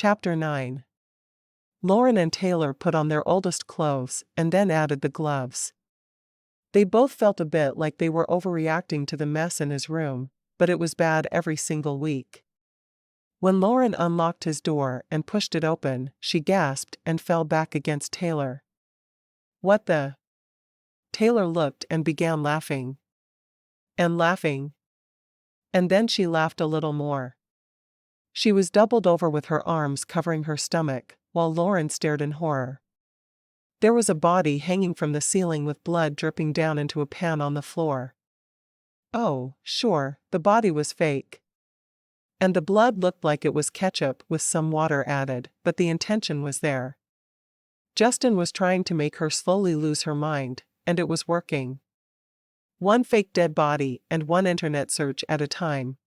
Chapter 9. Lauren and Taylor put on their oldest clothes and then added the gloves. They both felt a bit like they were overreacting to the mess in his room, but it was bad every single week. When Lauren unlocked his door and pushed it open, she gasped and fell back against Taylor. "What the?" Taylor looked and began laughing. And laughing. And then she laughed a little more. She was doubled over with her arms covering her stomach, while Lauren stared in horror. There was a body hanging from the ceiling with blood dripping down into a pan on the floor. Oh, sure, the body was fake. And the blood looked like it was ketchup with some water added, but the intention was there. Justin was trying to make her slowly lose her mind, and it was working. One fake dead body and one internet search at a time.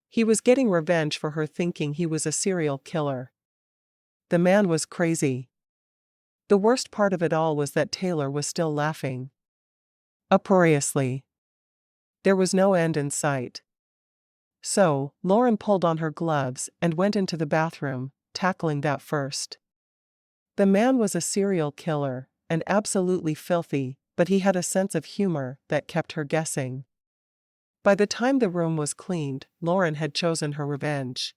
He was getting revenge for her thinking he was a serial killer. The man was crazy. The worst part of it all was that Taylor was still laughing. Uproariously. There was no end in sight. So, Lauren pulled on her gloves and went into the bathroom, tackling that first. The man was a serial killer, and absolutely filthy, but he had a sense of humor that kept her guessing. By the time the room was cleaned, Lauren had chosen her revenge.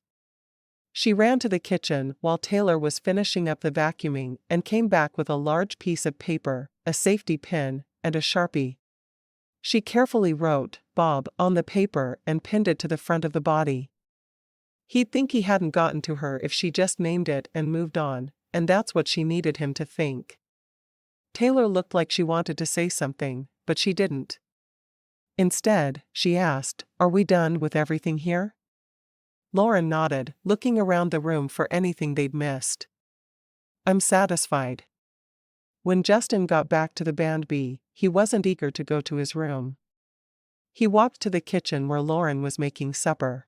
She ran to the kitchen while Taylor was finishing up the vacuuming and came back with a large piece of paper, a safety pin, and a Sharpie. She carefully wrote, "Bob," on the paper and pinned it to the front of the body. He'd think he hadn't gotten to her if she just named it and moved on, and that's what she needed him to think. Taylor looked like she wanted to say something, but she didn't. Instead, she asked, "Are we done with everything here?" Lauren nodded, looking around the room for anything they'd missed. "I'm satisfied." When Justin got back to the Band B, he wasn't eager to go to his room. He walked to the kitchen where Lauren was making supper.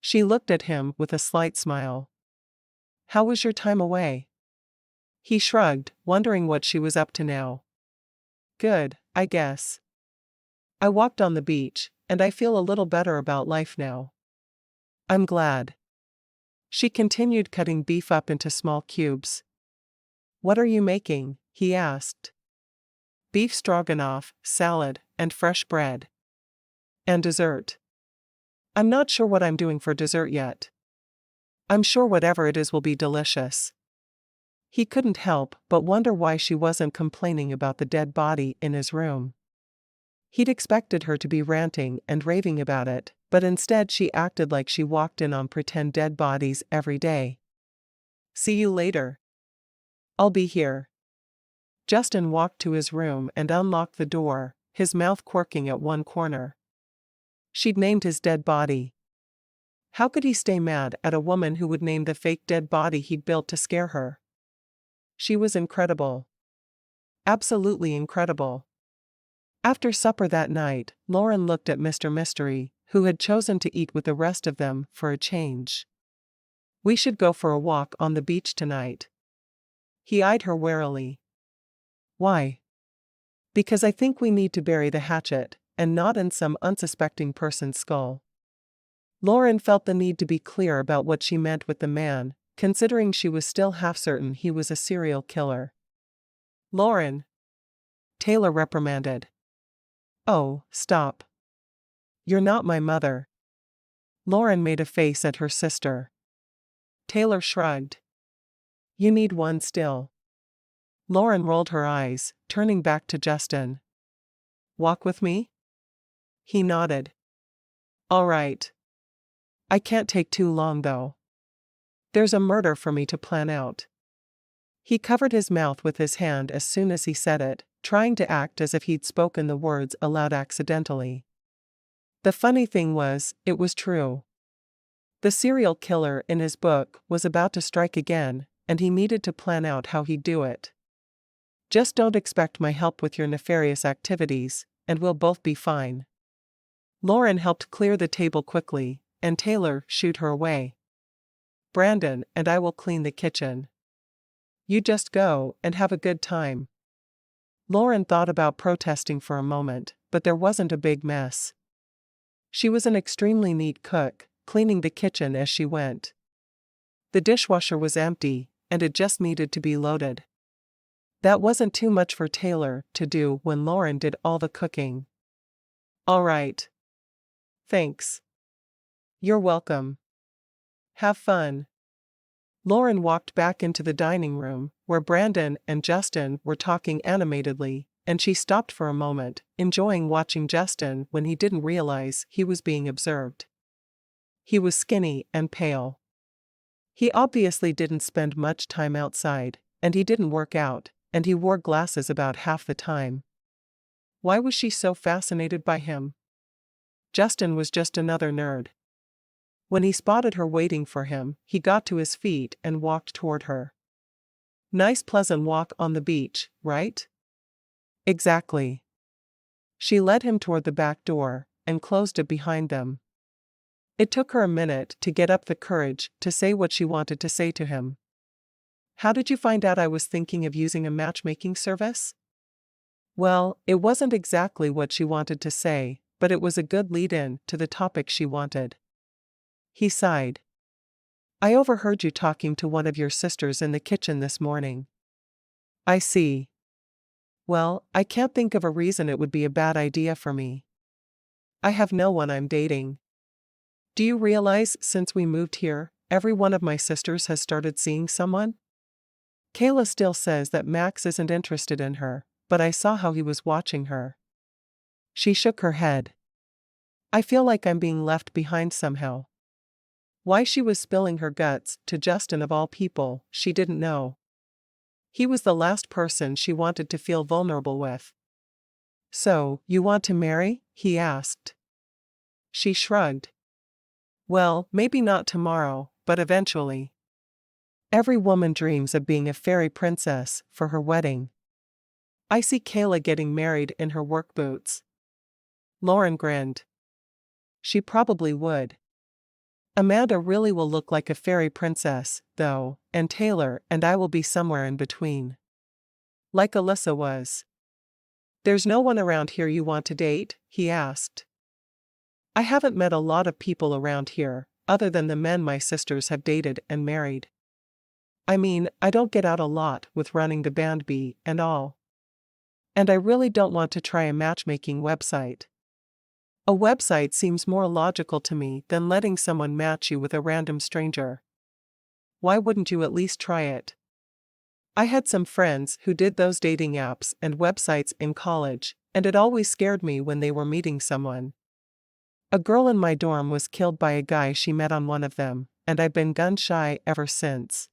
She looked at him with a slight smile. "How was your time away?" He shrugged, wondering what she was up to now. "Good, I guess. I walked on the beach, and I feel a little better about life now." "I'm glad." She continued cutting beef up into small cubes. "What are you making?" he asked. "Beef stroganoff, salad, and fresh bread. And dessert." "I'm not sure what I'm doing for dessert yet." "I'm sure whatever it is will be delicious." He couldn't help but wonder why she wasn't complaining about the dead body in his room. He'd expected her to be ranting and raving about it, but instead she acted like she walked in on pretend dead bodies every day. "See you later." "I'll be here." Justin walked to his room and unlocked the door, his mouth quirking at one corner. She'd named his dead body. How could he stay mad at a woman who would name the fake dead body he'd built to scare her? She was incredible. Absolutely incredible. After supper that night, Lauren looked at Mr. Mystery, who had chosen to eat with the rest of them for a change. "We should go for a walk on the beach tonight." He eyed her warily. "Why?" "Because I think we need to bury the hatchet, and not in some unsuspecting person's skull." Lauren felt the need to be clear about what she meant with the man, considering she was still half certain he was a serial killer. "Lauren!" Taylor reprimanded. "Oh, stop. You're not my mother." Lauren made a face at her sister. Taylor shrugged. "You need one still." Lauren rolled her eyes, turning back to Justin. "Walk with me?" He nodded. "All right. I can't take too long though. There's a murder for me to plan out." He covered his mouth with his hand as soon as he said it, trying to act as if he'd spoken the words aloud accidentally. The funny thing was, it was true. The serial killer in his book was about to strike again, and he needed to plan out how he'd do it. "Just don't expect my help with your nefarious activities, and we'll both be fine." Lauren helped clear the table quickly, and Taylor shooed her away. "Brandon and I will clean the kitchen. You just go and have a good time." Lauren thought about protesting for a moment, but there wasn't a big mess. She was an extremely neat cook, cleaning the kitchen as she went. The dishwasher was empty, and it just needed to be loaded. That wasn't too much for Taylor to do when Lauren did all the cooking. All right. Thanks. You're welcome. Have fun. Lauren walked back into the dining room, where Brandon and Justin were talking animatedly, and she stopped for a moment, enjoying watching Justin when he didn't realize he was being observed. He was skinny and pale. He obviously didn't spend much time outside, and he didn't work out, and he wore glasses about half the time. Why was she so fascinated by him? Justin was just another nerd. When he spotted her waiting for him, he got to his feet and walked toward her. Nice pleasant walk on the beach, right? Exactly. She led him toward the back door, and closed it behind them. It took her a minute to get up the courage to say what she wanted to say to him. How did you find out I was thinking of using a matchmaking service? Well, it wasn't exactly what she wanted to say, but it was a good lead-in to the topic she wanted. He sighed. I overheard you talking to one of your sisters in the kitchen this morning. I see. Well, I can't think of a reason it would be a bad idea for me. I have no one I'm dating. Do you realize since we moved here, every one of my sisters has started seeing someone? Kayla still says that Max isn't interested in her, but I saw how he was watching her. She shook her head. I feel like I'm being left behind somehow. Why she was spilling her guts to Justin of all people, she didn't know. He was the last person she wanted to feel vulnerable with. So, you want to marry? He asked. She shrugged. Well, maybe not tomorrow, but eventually. Every woman dreams of being a fairy princess for her wedding. I see Kayla getting married in her work boots. Lauren grinned. She probably would. Amanda really will look like a fairy princess, though, and Taylor and I will be somewhere in between. Like Alyssa was. There's no one around here you want to date? He asked. I haven't met a lot of people around here, other than the men my sisters have dated and married. I mean, I don't get out a lot with running the band bee and all. And I really don't want to try a matchmaking website. A website seems more logical to me than letting someone match you with a random stranger. Why wouldn't you at least try it? I had some friends who did those dating apps and websites in college, and it always scared me when they were meeting someone. A girl in my dorm was killed by a guy she met on one of them, and I've been gun-shy ever since.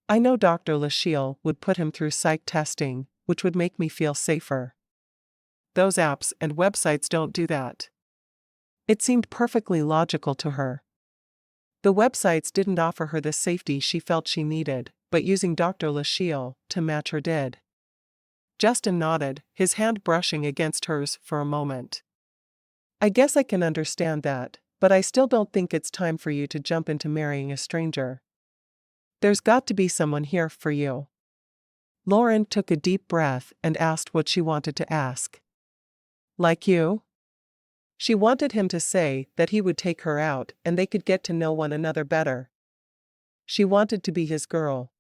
I know Dr. Lachille would put him through psych testing, which would make me feel safer. Those apps and websites don't do that. It seemed perfectly logical to her. The websites didn't offer her the safety she felt she needed, but using Dr. Lachille to match her did. Justin nodded, his hand brushing against hers for a moment. I guess I can understand that, but I still don't think it's time for you to jump into marrying a stranger. There's got to be someone here for you. Lauren took a deep breath and asked what she wanted to ask. Like you? She wanted him to say that he would take her out and they could get to know one another better. She wanted to be his girl.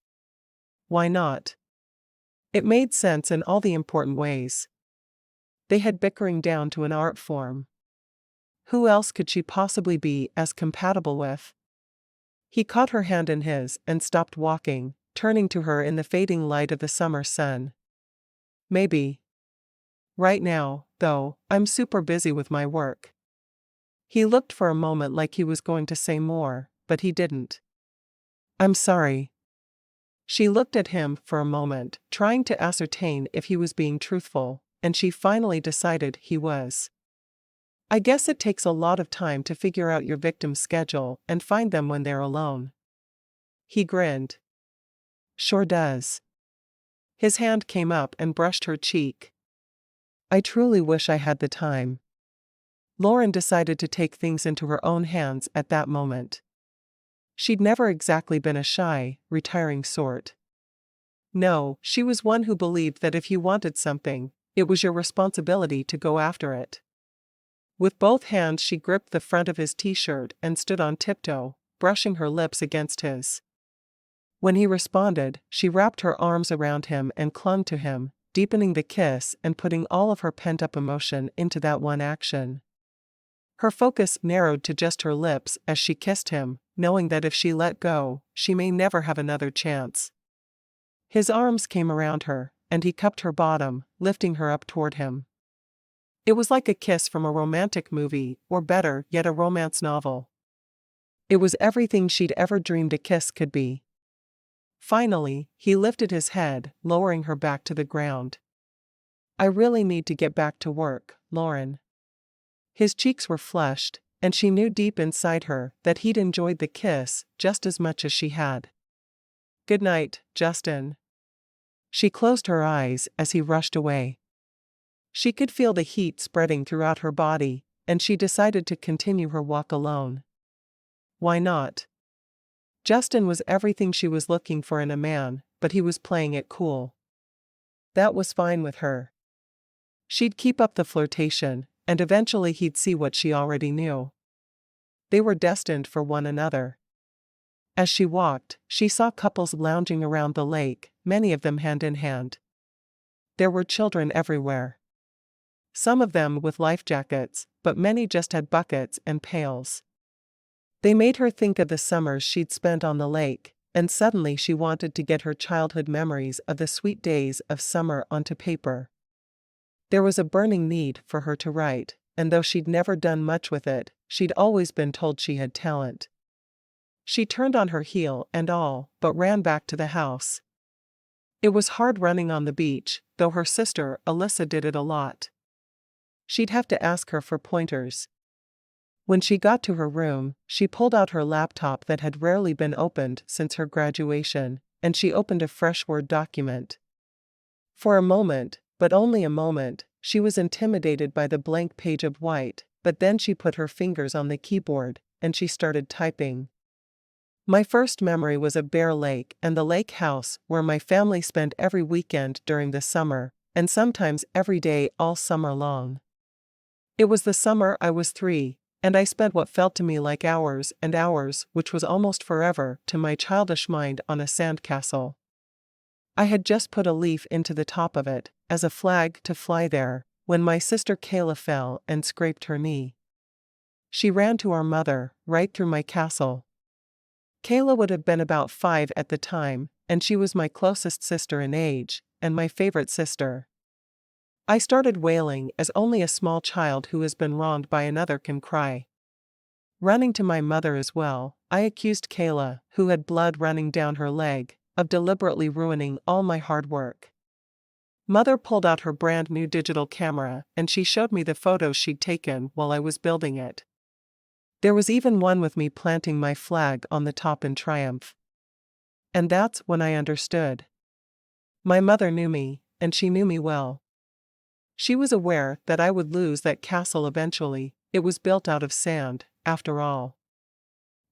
Why not? It made sense in all the important ways. They had bickering down to an art form. Who else could she possibly be as compatible with? He caught her hand in his and stopped walking, turning to her in the fading light of the summer sun. Maybe. Right now, though, I'm super busy with my work. He looked for a moment like he was going to say more, but he didn't. I'm sorry. She looked at him for a moment, trying to ascertain if he was being truthful, and she finally decided he was. I guess it takes a lot of time to figure out your victim's schedule and find them when they're alone. He grinned. Sure does. His hand came up and brushed her cheek. I truly wish I had the time. Lauren decided to take things into her own hands at that moment. She'd never exactly been a shy, retiring sort. No, she was one who believed that if you wanted something, it was your responsibility to go after it. With both hands she gripped the front of his t-shirt and stood on tiptoe, brushing her lips against his. When he responded, she wrapped her arms around him and clung to him, deepening the kiss and putting all of her pent-up emotion into that one action. Her focus narrowed to just her lips as she kissed him, knowing that if she let go, she may never have another chance. His arms came around her, and he cupped her bottom, lifting her up toward him. It was like a kiss from a romantic movie, or better yet a romance novel. It was everything she'd ever dreamed a kiss could be. Finally, he lifted his head, lowering her back to the ground. "I really need to get back to work, Lauren." His cheeks were flushed, and she knew deep inside her that he'd enjoyed the kiss just as much as she had. "Good night, Justin." She closed her eyes as he rushed away. She could feel the heat spreading throughout her body, and she decided to continue her walk alone. Why not? Justin was everything she was looking for in a man, but he was playing it cool. That was fine with her. She'd keep up the flirtation, and eventually he'd see what she already knew. They were destined for one another. As she walked, she saw couples lounging around the lake, many of them hand in hand. There were children everywhere. Some of them with life jackets, but many just had buckets and pails. They made her think of the summers she'd spent on the lake, and suddenly she wanted to get her childhood memories of the sweet days of summer onto paper. There was a burning need for her to write, and though she'd never done much with it, she'd always been told she had talent. She turned on her heel and all but ran back to the house. It was hard running on the beach, though her sister Alyssa did it a lot. She'd have to ask her for pointers. When she got to her room, she pulled out her laptop that had rarely been opened since her graduation, and she opened a fresh Word document. For a moment, but only a moment, she was intimidated by the blank page of white, but then she put her fingers on the keyboard, and she started typing. "My first memory was of Bear Lake and the lake house where my family spent every weekend during the summer, and sometimes every day all summer long. It was the summer I was 3, and I spent what felt to me like hours and hours, which was almost forever, to my childish mind on a sandcastle. I had just put a leaf into the top of it, as a flag to fly there, when my sister Kayla fell and scraped her knee. She ran to our mother, right through my castle. Kayla would have been about 5 at the time, and she was my closest sister in age, and my favorite sister. I started wailing as only a small child who has been wronged by another can cry. Running to my mother as well, I accused Kayla, who had blood running down her leg, of deliberately ruining all my hard work. Mother pulled out her brand new digital camera and she showed me the photos she'd taken while I was building it. There was even one with me planting my flag on the top in triumph. And that's when I understood. My mother knew me, and she knew me well. She was aware that I would lose that castle eventually. It was built out of sand, after all.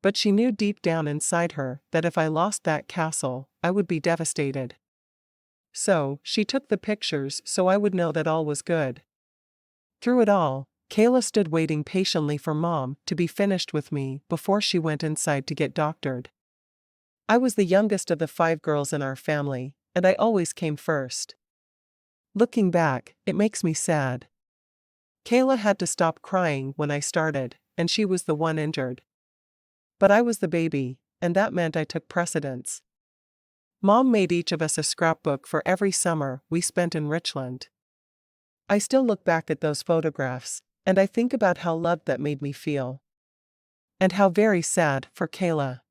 But she knew deep down inside her that if I lost that castle, I would be devastated. So, she took the pictures so I would know that all was good. Through it all, Kayla stood waiting patiently for Mom to be finished with me before she went inside to get doctored. I was the youngest of the 5 girls in our family, and I always came first. Looking back, it makes me sad. Kayla had to stop crying when I started, and she was the one injured. But I was the baby, and that meant I took precedence. Mom made each of us a scrapbook for every summer we spent in Richland. I still look back at those photographs, and I think about how loved that made me feel. And how very sad for Kayla.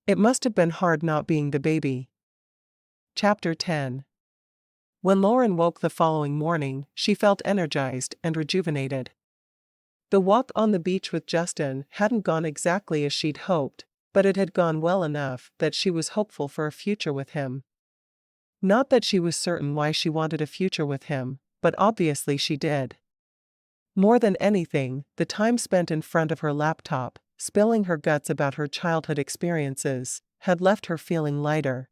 It must have been hard not being the baby. Chapter 10. When Lauren woke the following morning, she felt energized and rejuvenated. The walk on the beach with Justin hadn't gone exactly as she'd hoped, but it had gone well enough that she was hopeful for a future with him. Not that she was certain why she wanted a future with him, but obviously she did. More than anything, the time spent in front of her laptop, spilling her guts about her childhood experiences, had left her feeling lighter.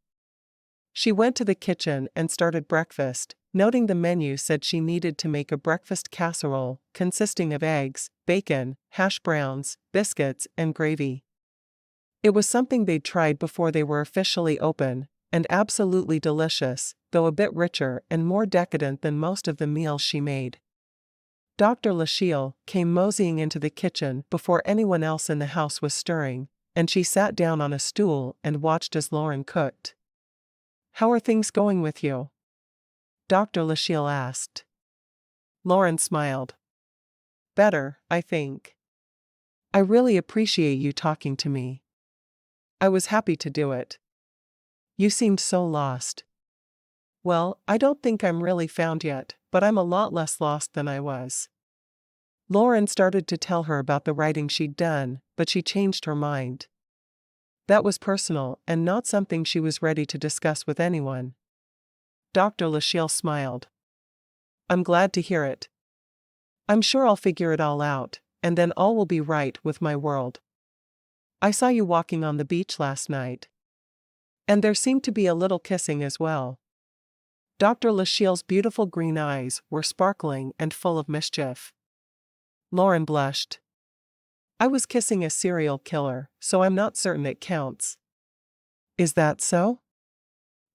She went to the kitchen and started breakfast, noting the menu said she needed to make a breakfast casserole consisting of eggs, bacon, hash browns, biscuits, and gravy. It was something they'd tried before they were officially open, and absolutely delicious, though a bit richer and more decadent than most of the meals she made. Dr. Lachelle came moseying into the kitchen before anyone else in the house was stirring, and she sat down on a stool and watched as Lauren cooked. "How are things going with you?" Dr. Lachelle asked. Lauren smiled. "Better, I think. I really appreciate you talking to me. I was happy to do it. You seemed so lost." "Well, I don't think I'm really found yet, but I'm a lot less lost than I was." Lauren started to tell her about the writing she'd done, but she changed her mind. That was personal and not something she was ready to discuss with anyone. Dr. Lachelle smiled. "I'm glad to hear it. I'm sure I'll figure it all out, and then all will be right with my world. I saw you walking on the beach last night. And there seemed to be a little kissing as well." Dr. Lachelle's beautiful green eyes were sparkling and full of mischief. Lauren blushed. "I was kissing a serial killer, so I'm not certain it counts." "Is that so?"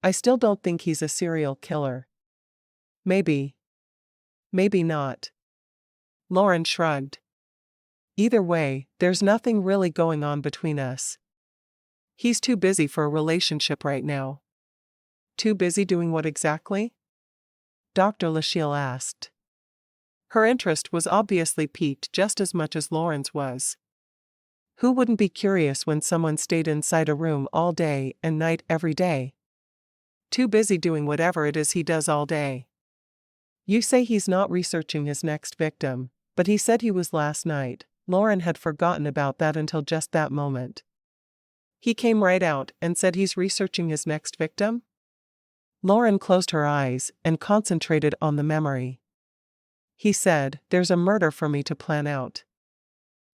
"I still don't think he's a serial killer." "Maybe. Maybe not." Lauren shrugged. "Either way, there's nothing really going on between us. He's too busy for a relationship right now." "Too busy doing what exactly?" Dr. Lachelle asked. Her interest was obviously piqued just as much as Lauren's was. Who wouldn't be curious when someone stayed inside a room all day and night every day? Too busy doing whatever it is he does all day. "You say he's not researching his next victim, but he said he was last night." Lauren had forgotten about that until just that moment. "He came right out and said he's researching his next victim?" Lauren closed her eyes and concentrated on the memory. "He said, 'There's a murder for me to plan out.'"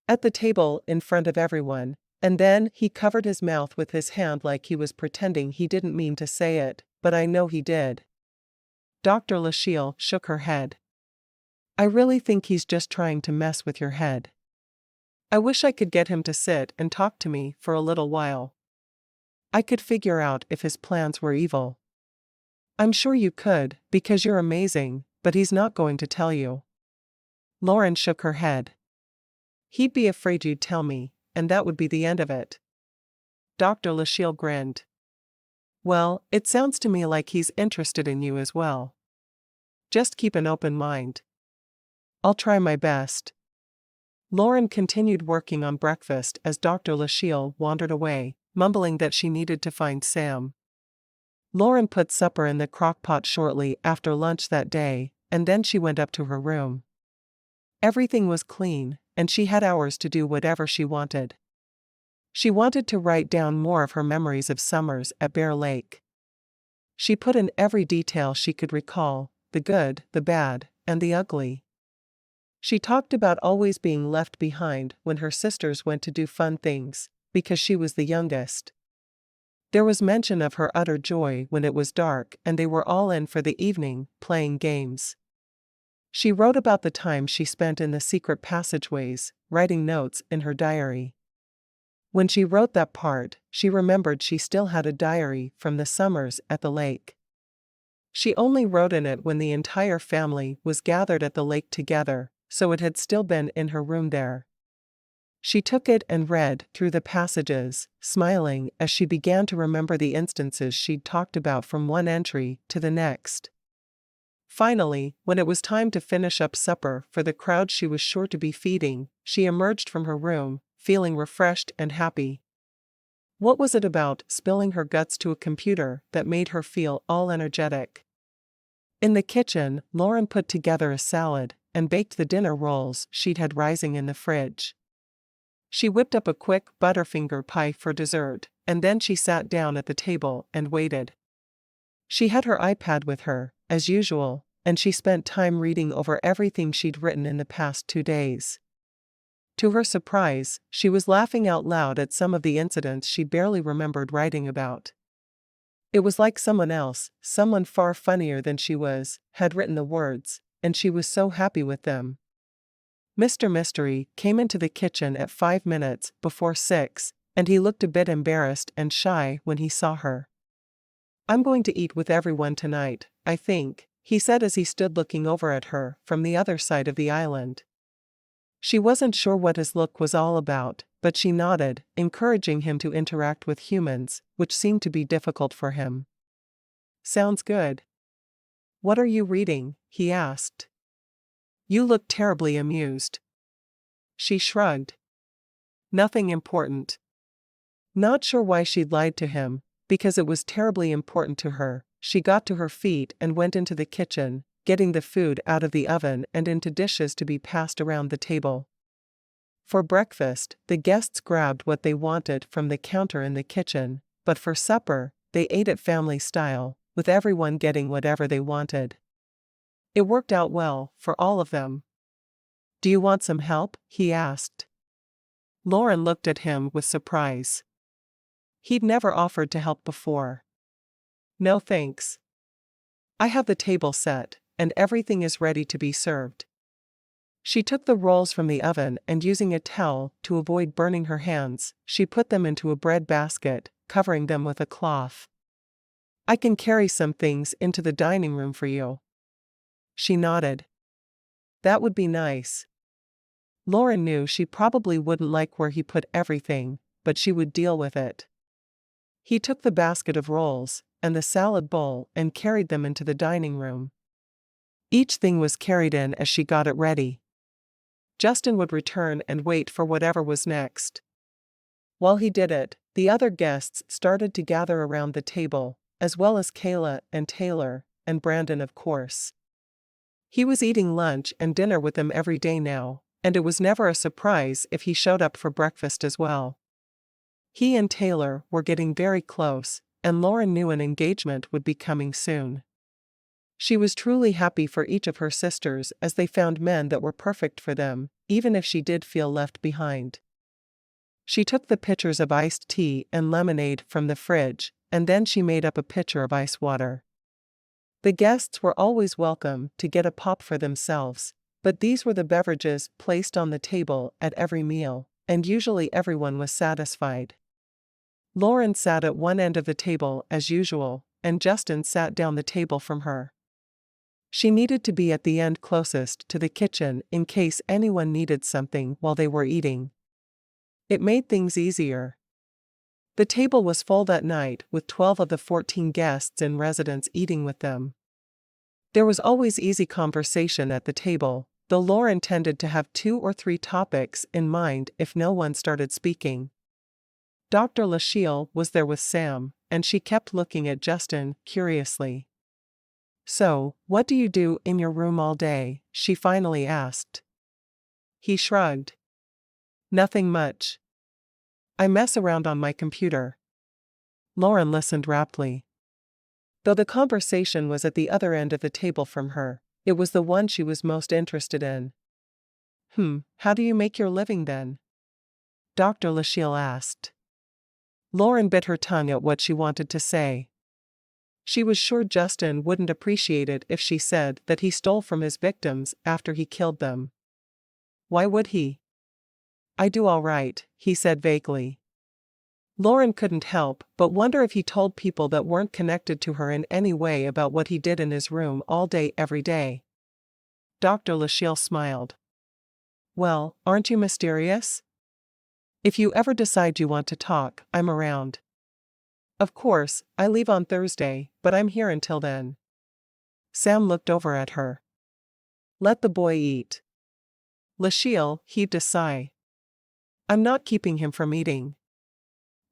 At the table in front of everyone, and then he covered his mouth with his hand like he was pretending he didn't mean to say it, but I know he did. Dr. Lachelle shook her head. "I really think he's just trying to mess with your head. I wish I could get him to sit and talk to me for a little while. I could figure out if his plans were evil." "I'm sure you could, because you're amazing, but he's not going to tell you." Lauren shook her head. "He'd be afraid you'd tell me, and that would be the end of it." Dr. Lachelle grinned. "Well, it sounds to me like he's interested in you as well. Just keep an open mind." "I'll try my best." Lauren continued working on breakfast as Dr. Lachelle wandered away, mumbling that she needed to find Sam. Lauren put supper in the crock-pot shortly after lunch that day, and then she went up to her room. Everything was clean, and she had hours to do whatever she wanted. She wanted to write down more of her memories of summers at Bear Lake. She put in every detail she could recall, the good, the bad, and the ugly. She talked about always being left behind when her sisters went to do fun things, because she was the youngest. There was mention of her utter joy when it was dark and they were all in for the evening, playing games. She wrote about the time she spent in the secret passageways, writing notes in her diary. When she wrote that part, she remembered she still had a diary from the summers at the lake. She only wrote in it when the entire family was gathered at the lake together, so it had still been in her room there. She took it and read through the passages, smiling as she began to remember the instances she'd talked about from one entry to the next. Finally, when it was time to finish up supper for the crowd she was sure to be feeding, she emerged from her room, feeling refreshed and happy. What was it about spilling her guts to a computer that made her feel all energetic? In the kitchen, Lauren put together a salad and baked the dinner rolls she'd had rising in the fridge. She whipped up a quick Butterfinger pie for dessert, and then she sat down at the table and waited. She had her iPad with her, as usual, and she spent time reading over everything she'd written in the past 2 days. To her surprise, she was laughing out loud at some of the incidents she barely remembered writing about. It was like someone else, someone far funnier than she was, had written the words, and she was so happy with them. Mr. Mystery came into the kitchen at 5 minutes before 6, and he looked a bit embarrassed and shy when he saw her. "I'm going to eat with everyone tonight, I think," he said as he stood looking over at her from the other side of the island. She wasn't sure what his look was all about, but she nodded, encouraging him to interact with humans, which seemed to be difficult for him. "Sounds good. What are you reading?" he asked. "You look terribly amused." She shrugged. "Nothing important." Not sure why she'd lied to him, because it was terribly important to her. She got to her feet and went into the kitchen, getting the food out of the oven and into dishes to be passed around the table. For breakfast, the guests grabbed what they wanted from the counter in the kitchen, but for supper, they ate it family style, with everyone getting whatever they wanted. It worked out well for all of them. "Do you want some help?" he asked. Lauren looked at him with surprise. He'd never offered to help before. "No thanks. I have the table set, and everything is ready to be served." She took the rolls from the oven and using a towel to avoid burning her hands, she put them into a bread basket, covering them with a cloth. "I can carry some things into the dining room for you." She nodded. "That would be nice." Lauren knew she probably wouldn't like where he put everything, but she would deal with it. He took the basket of rolls and the salad bowl and carried them into the dining room. Each thing was carried in as she got it ready. Justin would return and wait for whatever was next. While he did it, the other guests started to gather around the table, as well as Kayla and Taylor, and Brandon of course. He was eating lunch and dinner with them every day now, and it was never a surprise if he showed up for breakfast as well. He and Taylor were getting very close, and Lauren knew an engagement would be coming soon. She was truly happy for each of her sisters as they found men that were perfect for them, even if she did feel left behind. She took the pitchers of iced tea and lemonade from the fridge, and then she made up a pitcher of ice water. The guests were always welcome to get a pop for themselves, but these were the beverages placed on the table at every meal, and usually everyone was satisfied. Lauren sat at one end of the table as usual, and Justin sat down the table from her. She needed to be at the end closest to the kitchen in case anyone needed something while they were eating. It made things easier. The table was full that night with 12 of the 14 guests in residence eating with them. There was always easy conversation at the table, though Lauren tended to have 2 or 3 topics in mind if no one started speaking. Dr. Lashiel was there with Sam, and she kept looking at Justin curiously. "So, what do you do in your room all day?" she finally asked. He shrugged. "Nothing much. I mess around on my computer." Lauren listened raptly. Though the conversation was at the other end of the table from her, it was the one she was most interested in. How do you make your living then?" Dr. Lashiel asked. Lauren bit her tongue at what she wanted to say. She was sure Justin wouldn't appreciate it if she said that he stole from his victims after he killed them. Why would he? "I do all right," he said vaguely. Lauren couldn't help but wonder if he told people that weren't connected to her in any way about what he did in his room all day every day. Dr. Lashiel smiled. "Well, aren't you mysterious? If you ever decide you want to talk, I'm around. Of course, I leave on Thursday, but I'm here until then." Sam looked over at her. "Let the boy eat." Lashiel heaved a sigh. "I'm not keeping him from eating.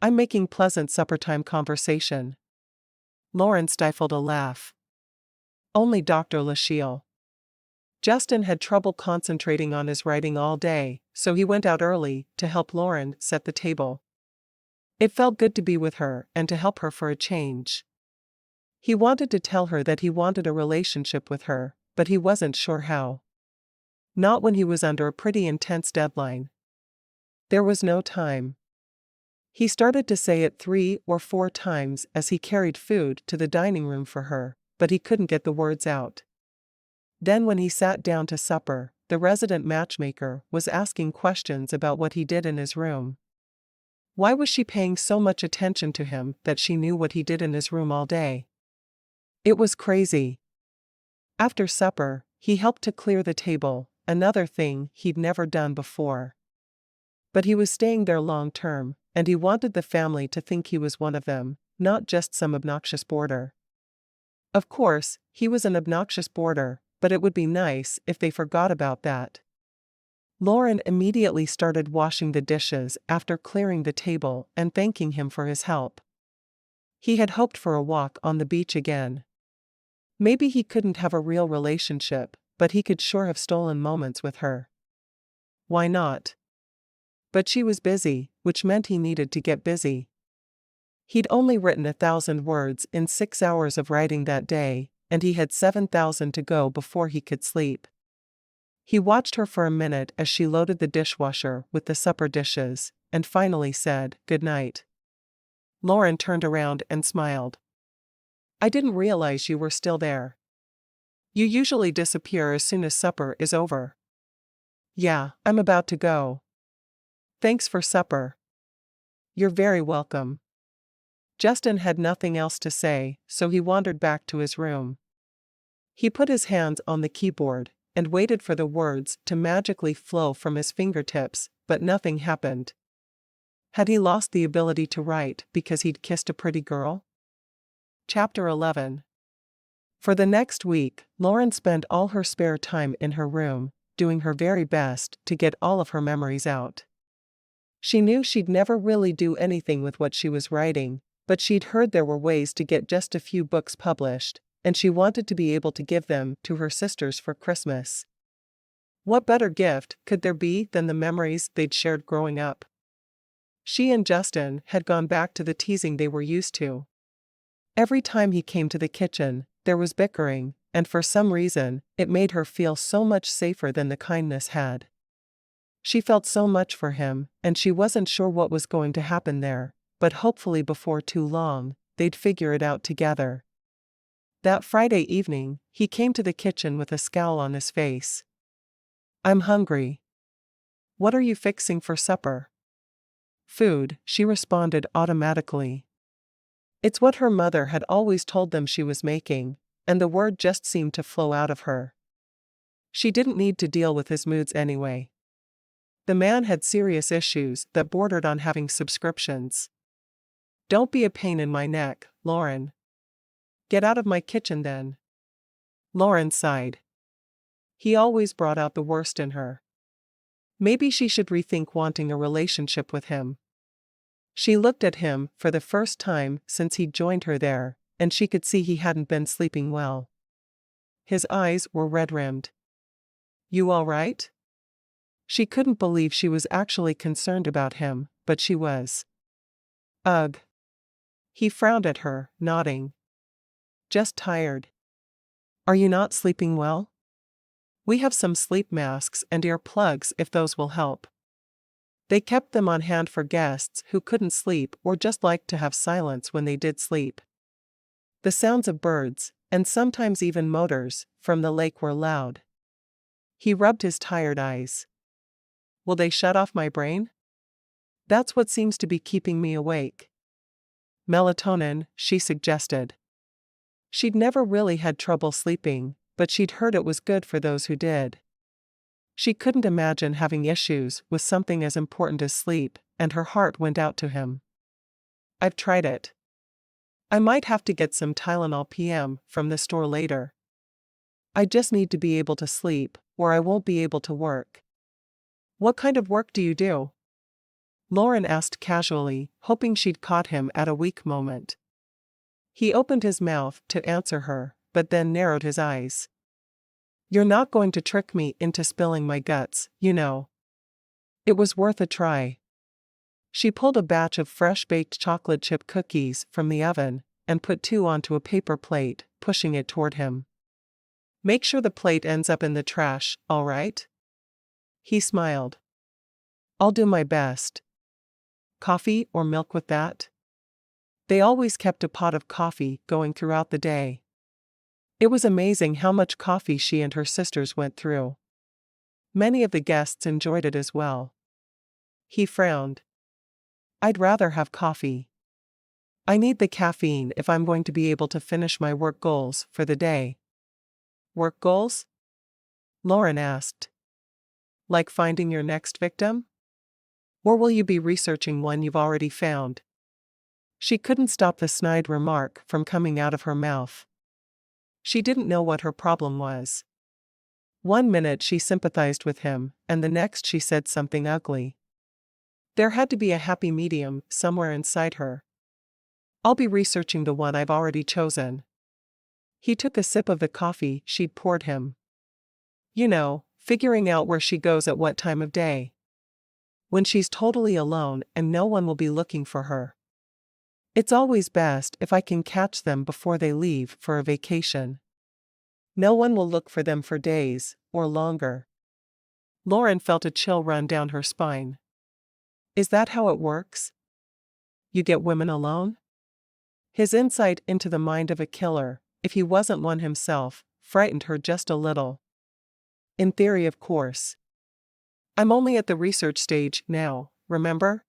I'm making pleasant supper-time conversation." Lauren stifled a laugh. Only Dr. Lashiel. Justin had trouble concentrating on his writing all day, so he went out early to help Lauren set the table. It felt good to be with her and to help her for a change. He wanted to tell her that he wanted a relationship with her, but he wasn't sure how. Not when he was under a pretty intense deadline. There was no time. He started to say it 3 or 4 times as he carried food to the dining room for her, but he couldn't get the words out. Then when he sat down to supper, the resident matchmaker was asking questions about what he did in his room. Why was she paying so much attention to him that she knew what he did in his room all day? It was crazy. After supper, he helped to clear the table, another thing he'd never done before. But he was staying there long term, and he wanted the family to think he was one of them, not just some obnoxious boarder. Of course, he was an obnoxious boarder, but it would be nice if they forgot about that. Lauren immediately started washing the dishes after clearing the table and thanking him for his help. He had hoped for a walk on the beach again. Maybe he couldn't have a real relationship, but he could sure have stolen moments with her. Why not? But she was busy, which meant he needed to get busy. He'd only written 1,000 words in 6 hours of writing that day, and he had 7,000 to go before he could sleep. He watched her for a minute as she loaded the dishwasher with the supper dishes, and finally said, "Good night." Lauren turned around and smiled. "I didn't realize you were still there. You usually disappear as soon as supper is over." "Yeah, I'm about to go. Thanks for supper." "You're very welcome." Justin had nothing else to say, so he wandered back to his room. He put his hands on the keyboard and waited for the words to magically flow from his fingertips, but nothing happened. Had he lost the ability to write because he'd kissed a pretty girl? Chapter 11. For the next week, Lauren spent all her spare time in her room, doing her very best to get all of her memories out. She knew she'd never really do anything with what she was writing, but she'd heard there were ways to get just a few books published, and she wanted to be able to give them to her sisters for Christmas. What better gift could there be than the memories they'd shared growing up? She and Justin had gone back to the teasing they were used to. Every time he came to the kitchen, there was bickering, and for some reason, it made her feel so much safer than the kindness had. She felt so much for him, and she wasn't sure what was going to happen there, but hopefully before too long, they'd figure it out together. That Friday evening, he came to the kitchen with a scowl on his face. "I'm hungry." "What are you fixing for supper?" "Food," she responded automatically. It's what her mother had always told them she was making, and the word just seemed to flow out of her. She didn't need to deal with his moods anyway. The man had serious issues that bordered on having subscriptions. "Don't be a pain in my neck, Lauren." "Get out of my kitchen then." Lauren sighed. He always brought out the worst in her. Maybe she should rethink wanting a relationship with him. She looked at him for the first time since he'd joined her there, and she could see he hadn't been sleeping well. His eyes were red-rimmed. "You all right?" She couldn't believe she was actually concerned about him, but she was. "Ugh." He frowned at her, nodding. "Just tired." "Are you not sleeping well?" "We have some sleep masks and ear plugs if those will help." They kept them on hand for guests who couldn't sleep or just liked to have silence when they did sleep. The sounds of birds, and sometimes even motors, from the lake were loud. He rubbed his tired eyes. "Will they shut off my brain?" "That's what seems to be keeping me awake." "Melatonin," she suggested. She'd never really had trouble sleeping, but she'd heard it was good for those who did. She couldn't imagine having issues with something as important as sleep, and her heart went out to him. "I've tried it. I might have to get some Tylenol PM from the store later. I just need to be able to sleep, or I won't be able to work." "What kind of work do you do?" Lauren asked casually, hoping she'd caught him at a weak moment. He opened his mouth to answer her, but then narrowed his eyes. "You're not going to trick me into spilling my guts, you know." It was worth a try. She pulled a batch of fresh-baked chocolate chip cookies from the oven and put 2 onto a paper plate, pushing it toward him. "Make sure the plate ends up in the trash, all right?" He smiled. "I'll do my best." "Coffee or milk with that?" They always kept a pot of coffee going throughout the day. It was amazing how much coffee she and her sisters went through. Many of the guests enjoyed it as well. He frowned. I'd rather have coffee. I need the caffeine if I'm going to be able to finish my work goals for the day. Work goals? Lauren asked. Like finding your next victim? Or will you be researching one you've already found? She couldn't stop the snide remark from coming out of her mouth. She didn't know what her problem was. One minute she sympathized with him, and the next she said something ugly. There had to be a happy medium somewhere inside her. I'll be researching the one I've already chosen. He took a sip of the coffee she'd poured him. You know, figuring out where she goes at what time of day. When she's totally alone and no one will be looking for her. It's always best if I can catch them before they leave for a vacation. No one will look for them for days, or longer. Lauren felt a chill run down her spine. Is that how it works? You get women alone? His insight into the mind of a killer, if he wasn't one himself, frightened her just a little. In theory, of course. I'm only at the research stage now, remember?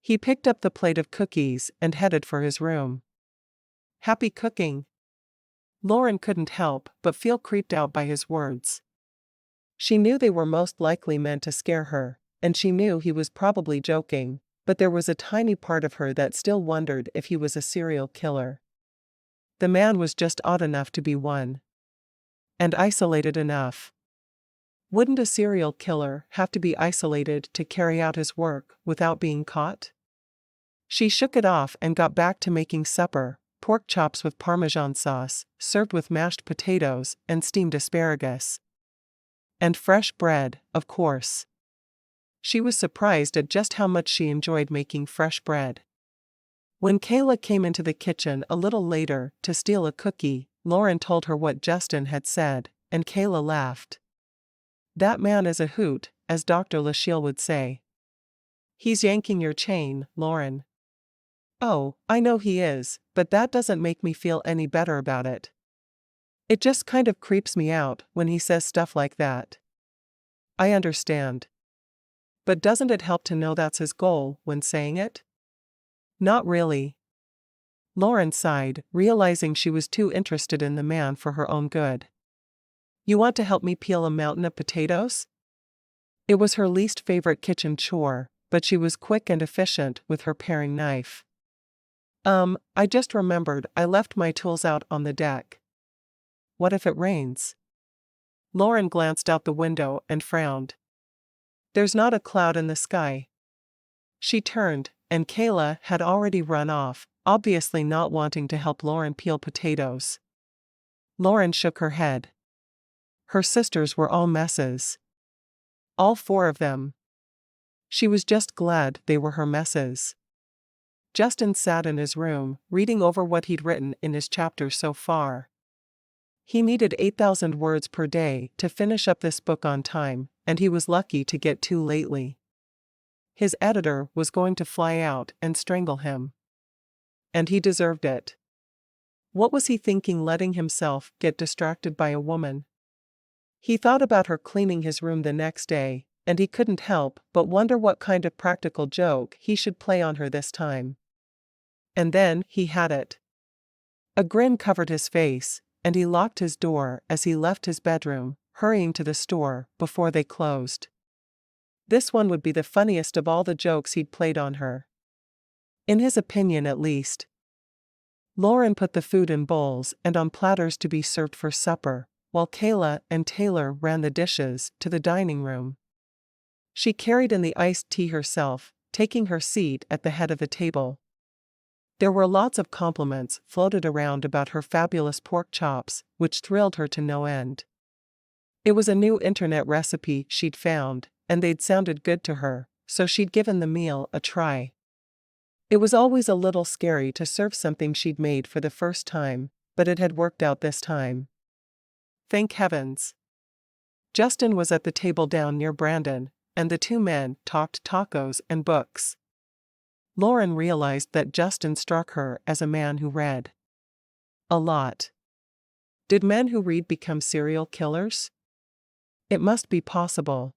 He picked up the plate of cookies and headed for his room. Happy cooking. Lauren couldn't help but feel creeped out by his words. She knew they were most likely meant to scare her, and she knew he was probably joking, but there was a tiny part of her that still wondered if he was a serial killer. The man was just odd enough to be one. And isolated enough. Wouldn't a serial killer have to be isolated to carry out his work without being caught? She shook it off and got back to making supper, pork chops with Parmesan sauce, served with mashed potatoes and steamed asparagus. And fresh bread, of course. She was surprised at just how much she enjoyed making fresh bread. When Kayla came into the kitchen a little later to steal a cookie, Lauren told her what Justin had said, and Kayla laughed. That man is a hoot, as Dr. Lachille would say. He's yanking your chain, Lauren. Oh, I know he is, but that doesn't make me feel any better about it. It just kind of creeps me out when he says stuff like that. I understand. But doesn't it help to know that's his goal when saying it? Not really. Lauren sighed, realizing she was too interested in the man for her own good. You want to help me peel a mountain of potatoes? It was her least favorite kitchen chore, but she was quick and efficient with her paring knife. I just remembered I left my tools out on the deck. What if it rains? Lauren glanced out the window and frowned. There's not a cloud in the sky. She turned, and Kayla had already run off, obviously not wanting to help Lauren peel potatoes. Lauren shook her head. Her sisters were all messes. All four of them. She was just glad they were her messes. Justin sat in his room, reading over what he'd written in his chapters so far. He needed 8,000 words per day to finish up this book on time, and he was lucky to get 2 lately. His editor was going to fly out and strangle him. And he deserved it. What was he thinking, letting himself get distracted by a woman? He thought about her cleaning his room the next day, and he couldn't help but wonder what kind of practical joke he should play on her this time. And then he had it. A grin covered his face, and he locked his door as he left his bedroom, hurrying to the store before they closed. This one would be the funniest of all the jokes he'd played on her. In his opinion, at least. Lauren put the food in bowls and on platters to be served for supper, while Kayla and Taylor ran the dishes to the dining room. She carried in the iced tea herself, taking her seat at the head of the table. There were lots of compliments floated around about her fabulous pork chops, which thrilled her to no end. It was a new internet recipe she'd found, and they'd sounded good to her, so she'd given the meal a try. It was always a little scary to serve something she'd made for the first time, but it had worked out this time. Thank heavens. Justin was at the table down near Brandon, and the two men talked tacos and books. Lauren realized that Justin struck her as a man who read a lot. Did men who read become serial killers? It must be possible.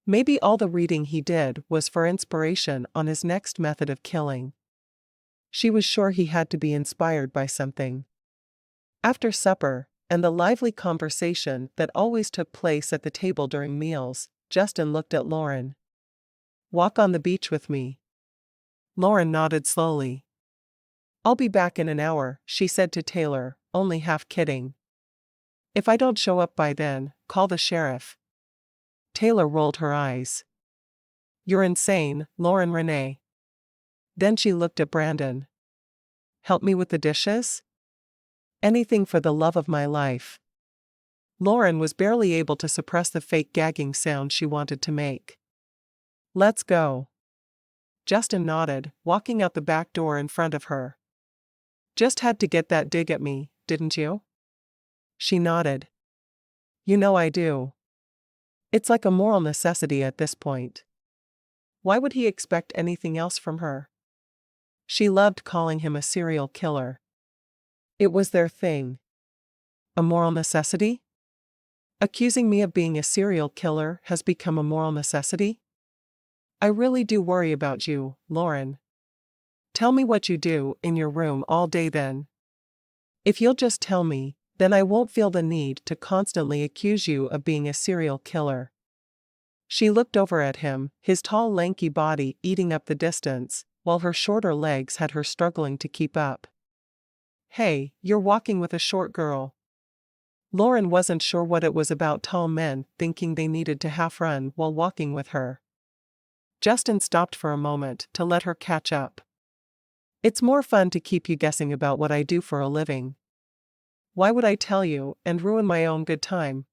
Maybe all the reading he did was for inspiration on his next method of killing. She was sure he had to be inspired by something. After supper, and the lively conversation that always took place at the table during meals, Justin looked at Lauren. "Walk on the beach with me." Lauren nodded slowly. "I'll be back in an hour," she said to Taylor, only half kidding. "If I don't show up by then, call the sheriff." Taylor rolled her eyes. "You're insane, Lauren Renee." Then she looked at Brandon. "Help me with the dishes?" "Anything for the love of my life." Lauren was barely able to suppress the fake gagging sound she wanted to make. "Let's go." Justin nodded, walking out the back door in front of her. "Just had to get that dig at me, didn't you?" She nodded. "You know I do. It's like a moral necessity at this point." Why would he expect anything else from her? She loved calling him a serial killer. It was their thing. A moral necessity? Accusing me of being a serial killer has become a moral necessity? I really do worry about you, Lauren. Tell me what you do in your room all day then. If you'll just tell me, then I won't feel the need to constantly accuse you of being a serial killer. She looked over at him, his tall lanky body eating up the distance, while her shorter legs had her struggling to keep up. "Hey, you're walking with a short girl." Lauren wasn't sure what it was about tall men thinking they needed to half-run while walking with her. Justin stopped for a moment to let her catch up. "It's more fun to keep you guessing about what I do for a living." "Why would I tell you and ruin my own good time?"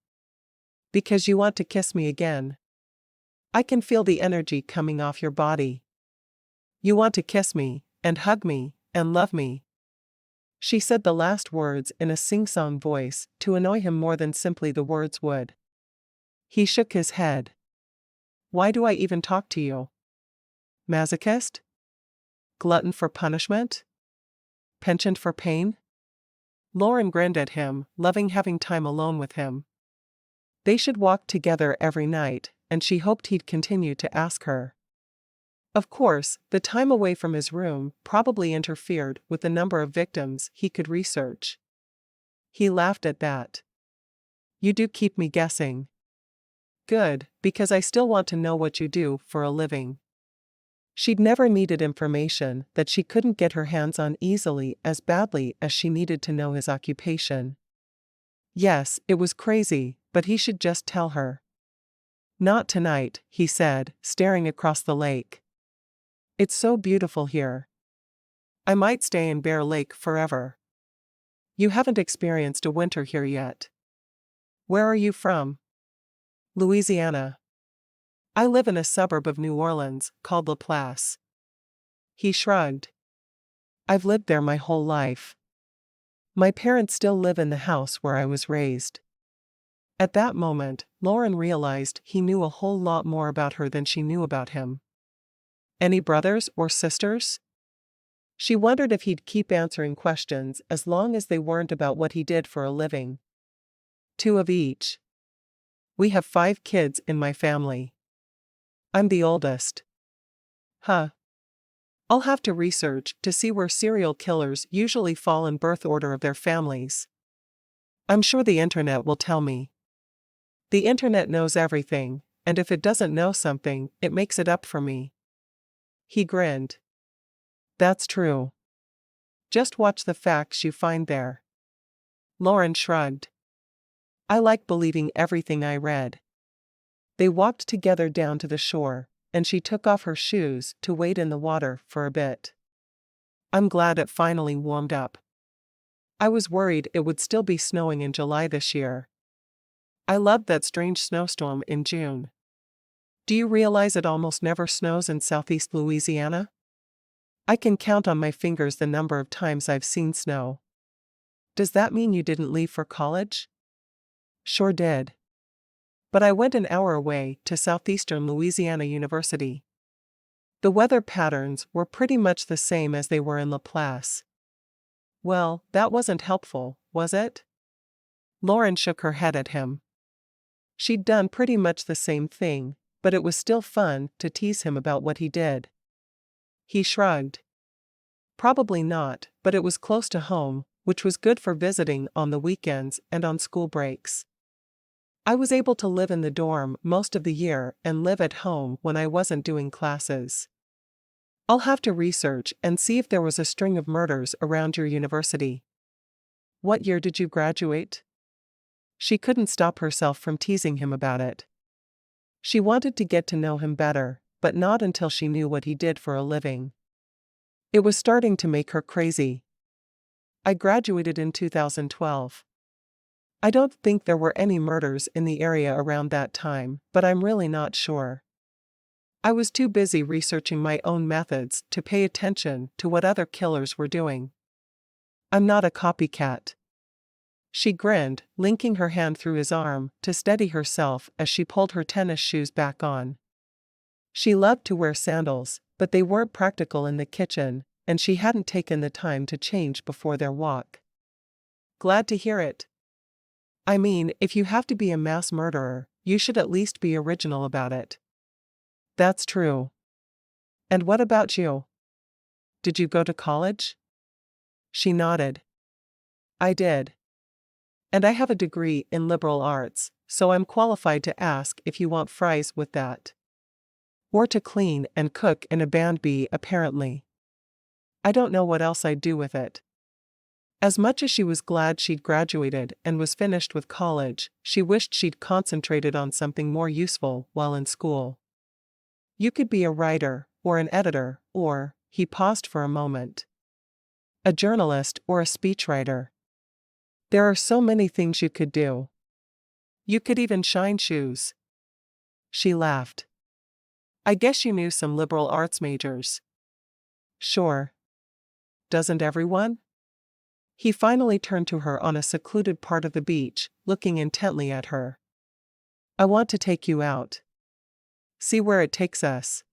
"Because you want to kiss me again. I can feel the energy coming off your body. You want to kiss me, and hug me, and love me." She said the last words in a sing-song voice to annoy him more than simply the words would. He shook his head. "Why do I even talk to you? Masochist? Glutton for punishment? Penchant for pain?" Lauren grinned at him, loving having time alone with him. They should walk together every night, and she hoped he'd continue to ask her. Of course, the time away from his room probably interfered with the number of victims he could research. He laughed at that. "You do keep me guessing." "Good, because I still want to know what you do for a living." She'd never needed information that she couldn't get her hands on easily as badly as she needed to know his occupation. Yes, it was crazy, but he should just tell her. "Not tonight," he said, staring across the lake. "It's so beautiful here. I might stay in Bear Lake forever." "You haven't experienced a winter here yet." "Where are you from?" "Louisiana. I live in a suburb of New Orleans called La Place." He shrugged. "I've lived there my whole life. My parents still live in the house where I was raised." At that moment, Lauren realized he knew a whole lot more about her than she knew about him. Any brothers or sisters? She wondered if he'd keep answering questions as long as they weren't about what he did for a living. "Two of each. We have 5 kids in my family. I'm the oldest." "Huh. I'll have to research to see where serial killers usually fall in birth order of their families. I'm sure the internet will tell me." "The internet knows everything, and if it doesn't know something, it makes it up for me." He grinned. "That's true. Just watch the facts you find there." Lauren shrugged. "I like believing everything I read." They walked together down to the shore, and she took off her shoes to wade in the water for a bit. "I'm glad it finally warmed up. I was worried it would still be snowing in July this year. I loved that strange snowstorm in June. Do you realize it almost never snows in southeast Louisiana? I can count on my fingers the number of times I've seen snow." "Does that mean you didn't leave for college?" "Sure did. But I went an hour away to Southeastern Louisiana University. The weather patterns were pretty much the same as they were in La Place." "Well, that wasn't helpful, was it?" Lauren shook her head at him. She'd done pretty much the same thing, but it was still fun to tease him about what he did. He shrugged. Probably not, but it was close to home, which was good for visiting on the weekends and on school breaks. I was able to live in the dorm most of the year and live at home when I wasn't doing classes. I'll have to research and see if there was a string of murders around your university. What year did you graduate? She couldn't stop herself from teasing him about it. She wanted to get to know him better, but not until she knew what he did for a living. It was starting to make her crazy. I graduated in 2012. I don't think there were any murders in the area around that time, but I'm really not sure. I was too busy researching my own methods to pay attention to what other killers were doing. I'm not a copycat. She grinned, linking her hand through his arm to steady herself as she pulled her tennis shoes back on. She loved to wear sandals, but they weren't practical in the kitchen, and she hadn't taken the time to change before their walk. Glad to hear it. I mean, if you have to be a mass murderer, you should at least be original about it. That's true. And what about you? Did you go to college? She nodded. I did. And I have a degree in liberal arts, so I'm qualified to ask if you want fries with that. Or to clean and cook in a band B, apparently. I don't know what else I'd do with it. As much as she was glad she'd graduated and was finished with college, she wished she'd concentrated on something more useful while in school. You could be a writer, or an editor, or, he paused for a moment, a journalist or a speechwriter. There are so many things you could do. You could even shine shoes. She laughed. I guess you knew some liberal arts majors. Sure. Doesn't everyone? He finally turned to her on a secluded part of the beach, looking intently at her. I want to take you out. See where it takes us.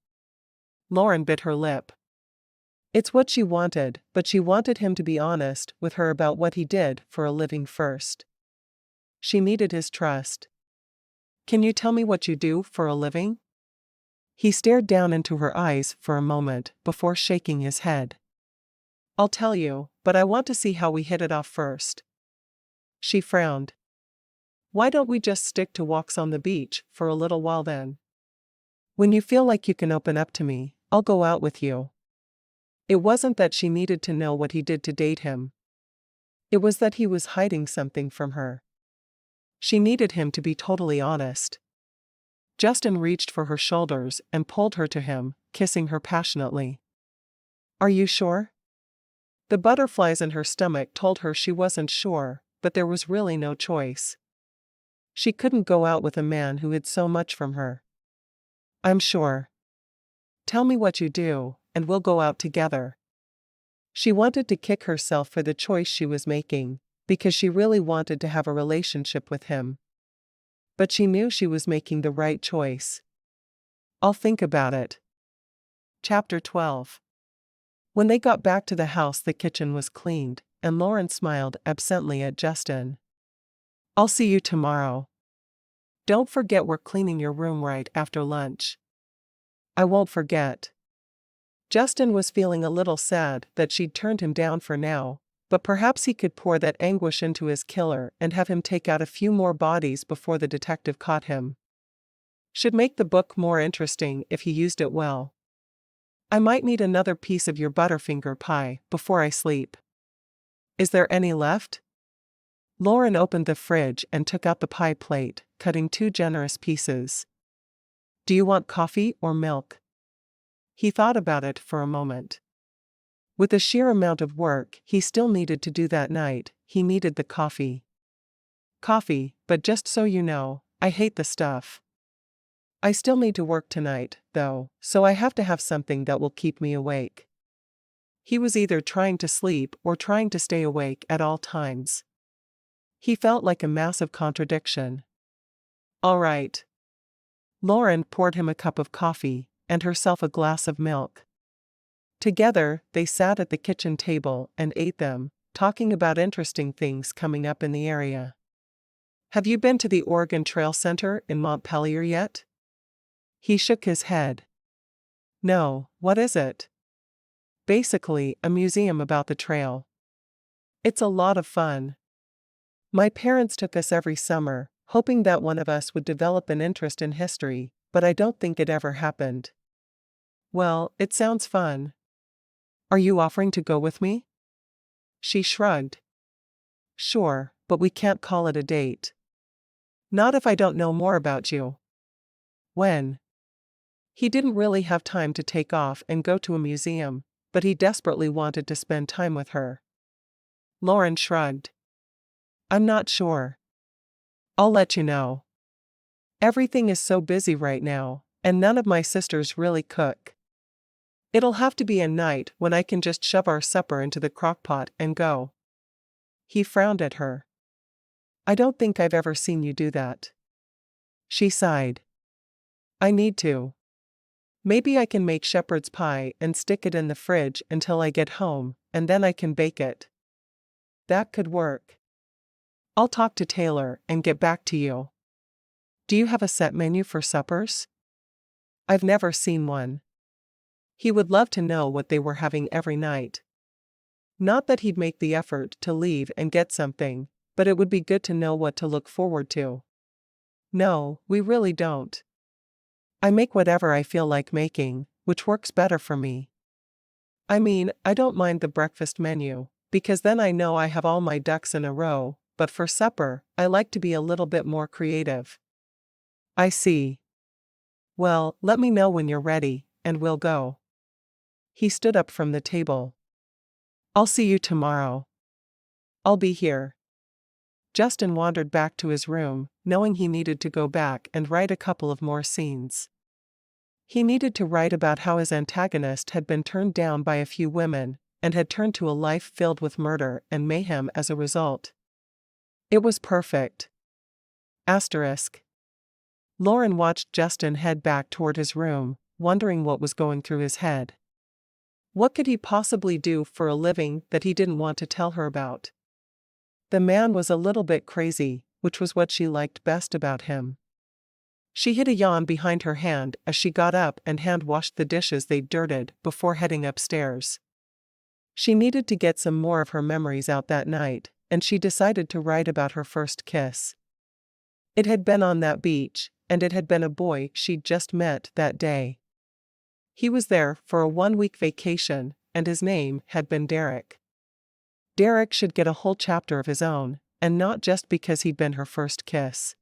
Lauren bit her lip. It's what she wanted, but she wanted him to be honest with her about what he did for a living first. She needed his trust. Can you tell me what you do for a living? He stared down into her eyes for a moment before shaking his head. I'll tell you, but I want to see how we hit it off first. She frowned. Why don't we just stick to walks on the beach for a little while then? When you feel like you can open up to me, I'll go out with you. It wasn't that she needed to know what he did to date him. It was that he was hiding something from her. She needed him to be totally honest. Justin reached for her shoulders and pulled her to him, kissing her passionately. Are you sure? The butterflies in her stomach told her she wasn't sure, but there was really no choice. She couldn't go out with a man who hid so much from her. I'm sure. Tell me what you do, and we'll go out together. She wanted to kick herself for the choice she was making, because she really wanted to have a relationship with him. But she knew she was making the right choice. I'll think about it. Chapter 12. When they got back to the house, the kitchen was cleaned, and Lauren smiled absently at Justin. I'll see you tomorrow. Don't forget we're cleaning your room right after lunch. I won't forget. Justin was feeling a little sad that she'd turned him down for now, but perhaps he could pour that anguish into his killer and have him take out a few more bodies before the detective caught him. Should make the book more interesting if he used it well. I might need another piece of your Butterfinger pie before I sleep. Is there any left? Lauren opened the fridge and took out the pie plate, cutting 2 generous pieces. Do you want coffee or milk? He thought about it for a moment. With the sheer amount of work he still needed to do that night, he needed the coffee. Coffee, but just so you know, I hate the stuff. I still need to work tonight, though, so I have to have something that will keep me awake. He was either trying to sleep or trying to stay awake at all times. He felt like a massive contradiction. All right. Lauren poured him a cup of coffee, and herself a glass of milk. Together, they sat at the kitchen table and ate them, talking about interesting things coming up in the area. Have you been to the Oregon Trail Center in Montpelier yet? He shook his head. No, what is it? Basically, a museum about the trail. It's a lot of fun. My parents took us every summer, hoping that one of us would develop an interest in history, but I don't think it ever happened. Well, it sounds fun. Are you offering to go with me? She shrugged. Sure, but we can't call it a date. Not if I don't know more about you. When? He didn't really have time to take off and go to a museum, but he desperately wanted to spend time with her. Lauren shrugged. I'm not sure. I'll let you know. Everything is so busy right now, and none of my sisters really cook. It'll have to be a night when I can just shove our supper into the crockpot and go. He frowned at her. I don't think I've ever seen you do that. She sighed. I need to. Maybe I can make shepherd's pie and stick it in the fridge until I get home, and then I can bake it. That could work. I'll talk to Taylor and get back to you. Do you have a set menu for suppers? I've never seen one. He would love to know what they were having every night. Not that he'd make the effort to leave and get something, but it would be good to know what to look forward to. No, we really don't. I make whatever I feel like making, which works better for me. I mean, I don't mind the breakfast menu, because then I know I have all my ducks in a row, but for supper, I like to be a little bit more creative. I see. Well, let me know when you're ready, and we'll go. He stood up from the table. I'll see you tomorrow. I'll be here. Justin wandered back to his room, knowing he needed to go back and write a couple of more scenes. He needed to write about how his antagonist had been turned down by a few women, and had turned to a life filled with murder and mayhem as a result. It was perfect. Asterisk. Lauren watched Justin head back toward his room, wondering what was going through his head. What could he possibly do for a living that he didn't want to tell her about? The man was a little bit crazy, which was what she liked best about him. She hid a yawn behind her hand as she got up and hand-washed the dishes they'd dirtied before heading upstairs. She needed to get some more of her memories out that night, and she decided to write about her first kiss. It had been on that beach, and it had been a boy she'd just met that day. He was there for a 1-week vacation, and his name had been Derek. Derek should get a whole chapter of his own, and not just because he'd been her first kiss.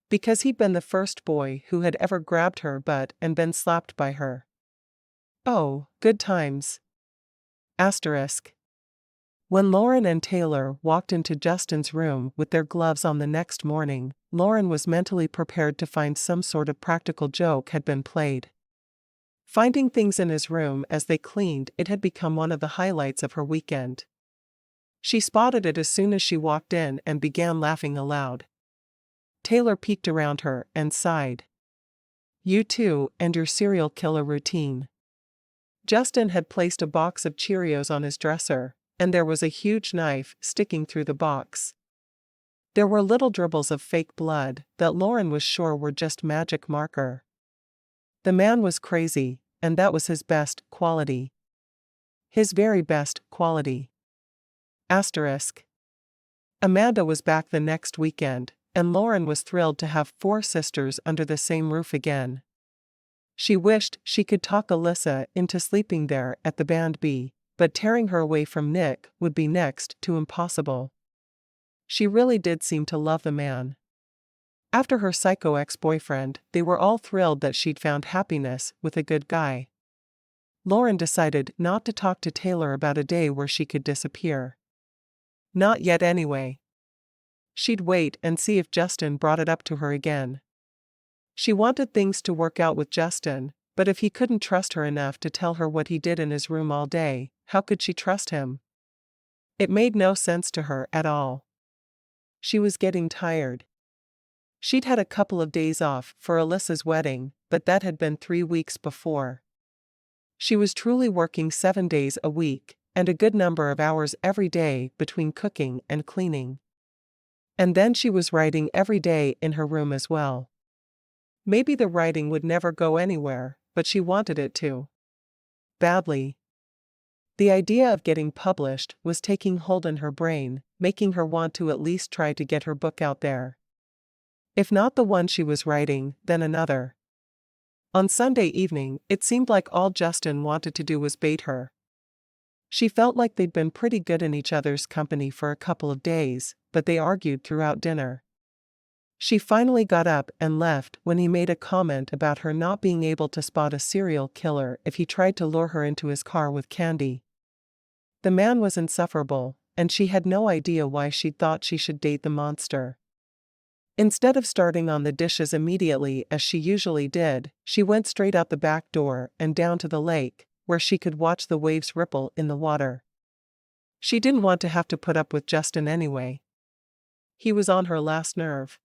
Because he'd been the first boy who had ever grabbed her butt and been slapped by her. Oh, good times. Asterisk. When Lauren and Taylor walked into Justin's room with their gloves on the next morning, Lauren was mentally prepared to find some sort of practical joke had been played. Finding things in his room as they cleaned, it had become one of the highlights of her weekend. She spotted it as soon as she walked in and began laughing aloud. Taylor peeked around her and sighed. You too, and your serial killer routine. Justin had placed a box of Cheerios on his dresser, and there was a huge knife sticking through the box. There were little dribbles of fake blood that Lauren was sure were just magic marker. The man was crazy, and that was his best quality. His very best quality. Asterisk. Amanda was back the next weekend, and Lauren was thrilled to have 4 sisters under the same roof again. She wished she could talk Alyssa into sleeping there at the Band B, but tearing her away from Nick would be next to impossible. She really did seem to love the man. After her psycho ex-boyfriend, they were all thrilled that she'd found happiness with a good guy. Lauren decided not to talk to Taylor about a day where she could disappear. Not yet anyway. She'd wait and see if Justin brought it up to her again. She wanted things to work out with Justin, but if he couldn't trust her enough to tell her what he did in his room all day, how could she trust him? It made no sense to her at all. She was getting tired. She'd had a couple of days off for Alyssa's wedding, but that had been 3 weeks before. She was truly working 7 days a week, and a good number of hours every day between cooking and cleaning. And then she was writing every day in her room as well. Maybe the writing would never go anywhere, but she wanted it to. Badly. The idea of getting published was taking hold in her brain, making her want to at least try to get her book out there. If not the one she was writing, then another. On Sunday evening, it seemed like all Justin wanted to do was bait her. She felt like they'd been pretty good in each other's company for a couple of days, but they argued throughout dinner. She finally got up and left when he made a comment about her not being able to spot a serial killer if he tried to lure her into his car with candy. The man was insufferable, and she had no idea why she'd thought she should date the monster. Instead of starting on the dishes immediately as she usually did, she went straight out the back door and down to the lake, where she could watch the waves ripple in the water. She didn't want to have to put up with Justin anyway. He was on her last nerve.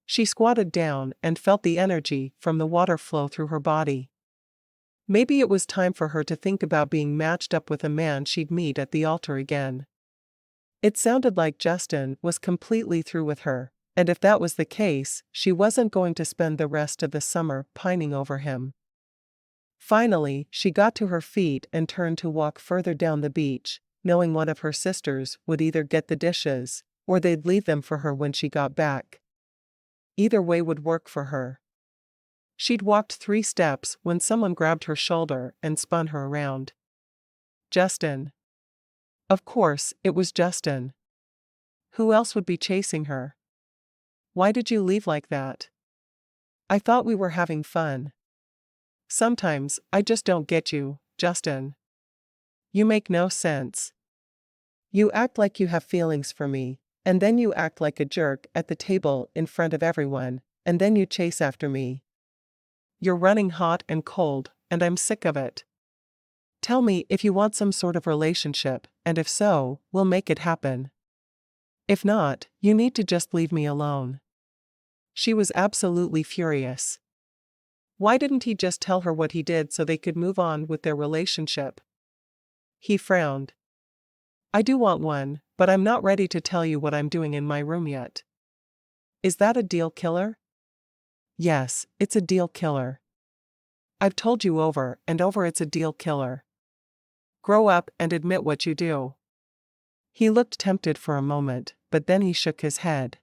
She squatted down and felt the energy from the water flow through her body. Maybe it was time for her to think about being matched up with a man she'd meet at the altar again. It sounded like Justin was completely through with her, and if that was the case, she wasn't going to spend the rest of the summer pining over him. Finally, she got to her feet and turned to walk further down the beach, knowing one of her sisters would either get the dishes, or they'd leave them for her when she got back. Either way would work for her. She'd walked 3 steps when someone grabbed her shoulder and spun her around. Justin. Of course, it was Justin. Who else would be chasing her? Why did you leave like that? I thought we were having fun. Sometimes, I just don't get you, Justin. You make no sense. You act like you have feelings for me, and then you act like a jerk at the table in front of everyone, and then you chase after me. You're running hot and cold, and I'm sick of it. Tell me if you want some sort of relationship, and if so, we'll make it happen. If not, you need to just leave me alone. She was absolutely furious. Why didn't he just tell her what he did so they could move on with their relationship? He frowned. I do want one, but I'm not ready to tell you what I'm doing in my room yet. Is that a deal killer? Yes, it's a deal killer. I've told you over and over it's a deal killer. Grow up and admit what you do. He looked tempted for a moment, but then he shook his head.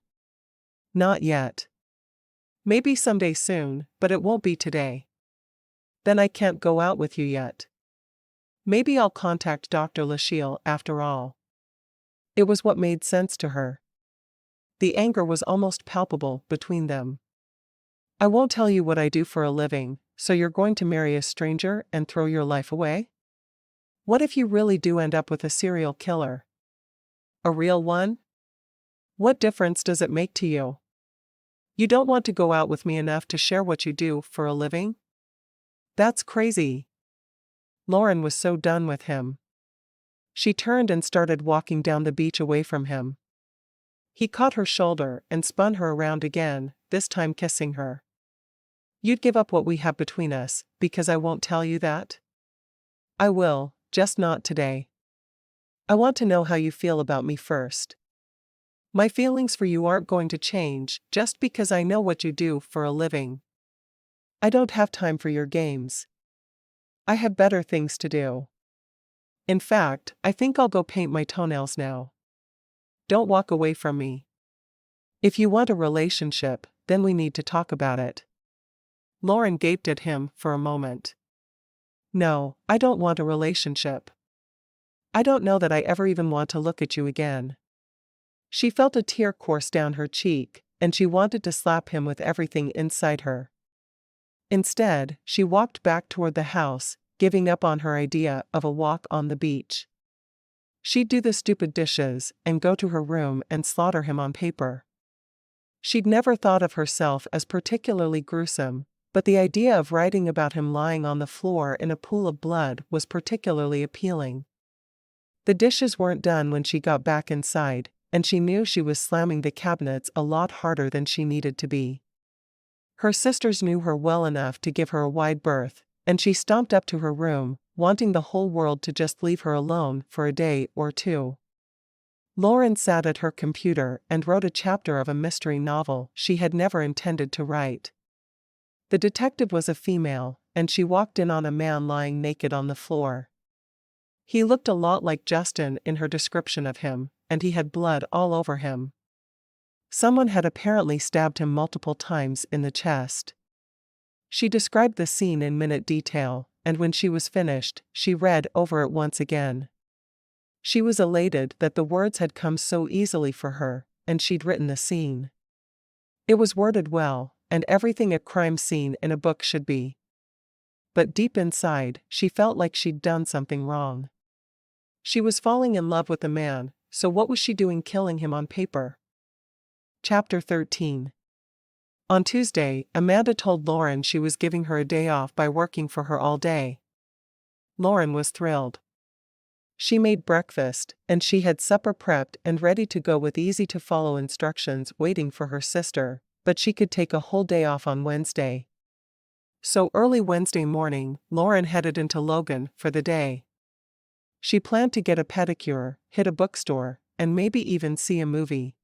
Not yet. Maybe someday soon, but it won't be today. Then I can't go out with you yet. Maybe I'll contact Dr. Lachille after all. It was what made sense to her. The anger was almost palpable between them. I won't tell you what I do for a living, so you're going to marry a stranger and throw your life away? What if you really do end up with a serial killer? A real one? What difference does it make to you? You don't want to go out with me enough to share what you do for a living? That's crazy. Lauren was so done with him. She turned and started walking down the beach away from him. He caught her shoulder and spun her around again, this time kissing her. You'd give up what we have between us, because I won't tell you that? I will, just not today. I want to know how you feel about me first. My feelings for you aren't going to change just because I know what you do for a living. I don't have time for your games. I have better things to do. In fact, I think I'll go paint my toenails now. Don't walk away from me. If you want a relationship, then we need to talk about it. Lauren gaped at him for a moment. No, I don't want a relationship. I don't know that I ever even want to look at you again. She felt a tear course down her cheek, and she wanted to slap him with everything inside her. Instead, she walked back toward the house, giving up on her idea of a walk on the beach. She'd do the stupid dishes and go to her room and slaughter him on paper. She'd never thought of herself as particularly gruesome, but the idea of writing about him lying on the floor in a pool of blood was particularly appealing. The dishes weren't done when she got back inside, and she knew she was slamming the cabinets a lot harder than she needed to be. Her sisters knew her well enough to give her a wide berth, and she stomped up to her room, wanting the whole world to just leave her alone for a day or two. Lauren sat at her computer and wrote a chapter of a mystery novel she had never intended to write. The detective was a female, and she walked in on a man lying naked on the floor. He looked a lot like Justin in her description of him, and he had blood all over him. Someone had apparently stabbed him multiple times in the chest. She described the scene in minute detail, and when she was finished, she read over it once again. She was elated that the words had come so easily for her, and she'd written the scene. It was worded well, and everything a crime scene in a book should be. But deep inside, she felt like she'd done something wrong. She was falling in love with the man, so what was she doing killing him on paper? Chapter 13. On Tuesday, Amanda told Lauren she was giving her a day off by working for her all day. Lauren was thrilled. She made breakfast, and she had supper prepped and ready to go with easy-to-follow instructions waiting for her sister, but she could take a whole day off on Wednesday. So early Wednesday morning, Lauren headed into Logan for the day. She planned to get a pedicure, hit a bookstore, and maybe even see a movie.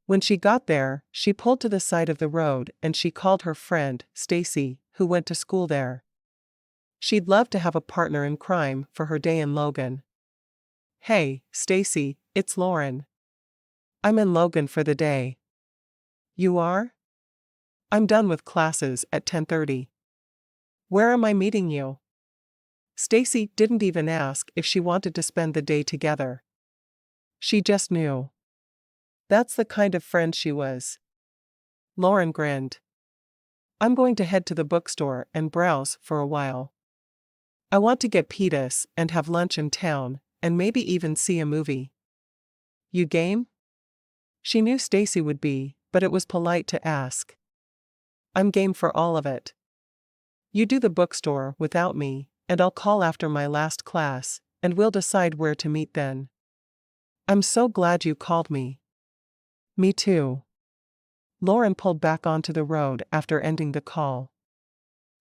When she got there, she pulled to the side of the road and she called her friend, Stacy, who went to school there. She'd love to have a partner in crime for her day in Logan. "Hey, Stacy, it's Lauren. I'm in Logan for the day." "You are?" "I'm done with classes at 10:30. "Where am I meeting you?" Stacy didn't even ask if she wanted to spend the day together. She just knew. That's the kind of friend she was. Lauren grinned. "I'm going to head to the bookstore and browse for a while. I want to get pitas and have lunch in town, and maybe even see a movie. You game?" She knew Stacy would be, but it was polite to ask. "I'm game for all of it. You do the bookstore without me, and I'll call after my last class, and we'll decide where to meet then." "I'm so glad you called me." "Me too." Lauren pulled back onto the road after ending the call.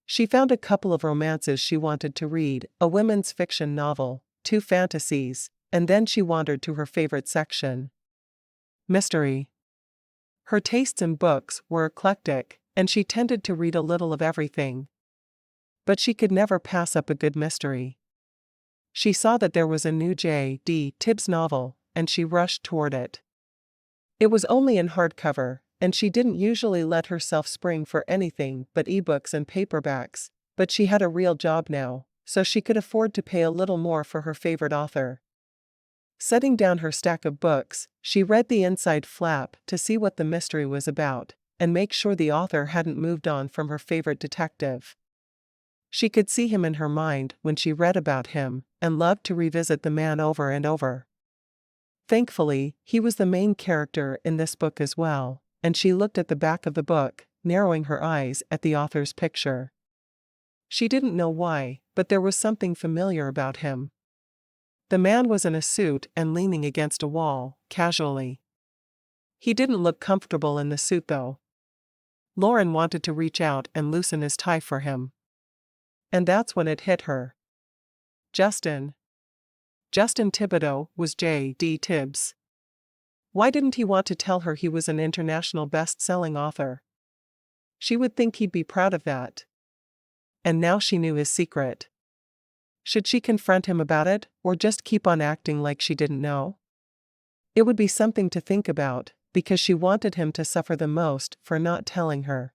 She found a couple of romances she wanted to read, a women's fiction novel, 2 fantasies, and then she wandered to her favorite section. Mystery. Her tastes in books were eclectic, and she tended to read a little of everything. But she could never pass up a good mystery. She saw that there was a new J.D. Tibbs novel, and she rushed toward it. It was only in hardcover, and she didn't usually let herself spring for anything but ebooks and paperbacks, but she had a real job now, so she could afford to pay a little more for her favorite author. Setting down her stack of books, she read the inside flap to see what the mystery was about, and make sure the author hadn't moved on from her favorite detective. She could see him in her mind when she read about him, and loved to revisit the man over and over. Thankfully, he was the main character in this book as well, and she looked at the back of the book, narrowing her eyes at the author's picture. She didn't know why, but there was something familiar about him. The man was in a suit and leaning against a wall, casually. He didn't look comfortable in the suit though. Lauren wanted to reach out and loosen his tie for him. And that's when it hit her. Justin Thibodeau was J.D. Tibbs. Why didn't he want to tell her he was an international best-selling author? She would think he'd be proud of that. And now she knew his secret. Should she confront him about it, or just keep on acting like she didn't know? It would be something to think about, because she wanted him to suffer the most for not telling her.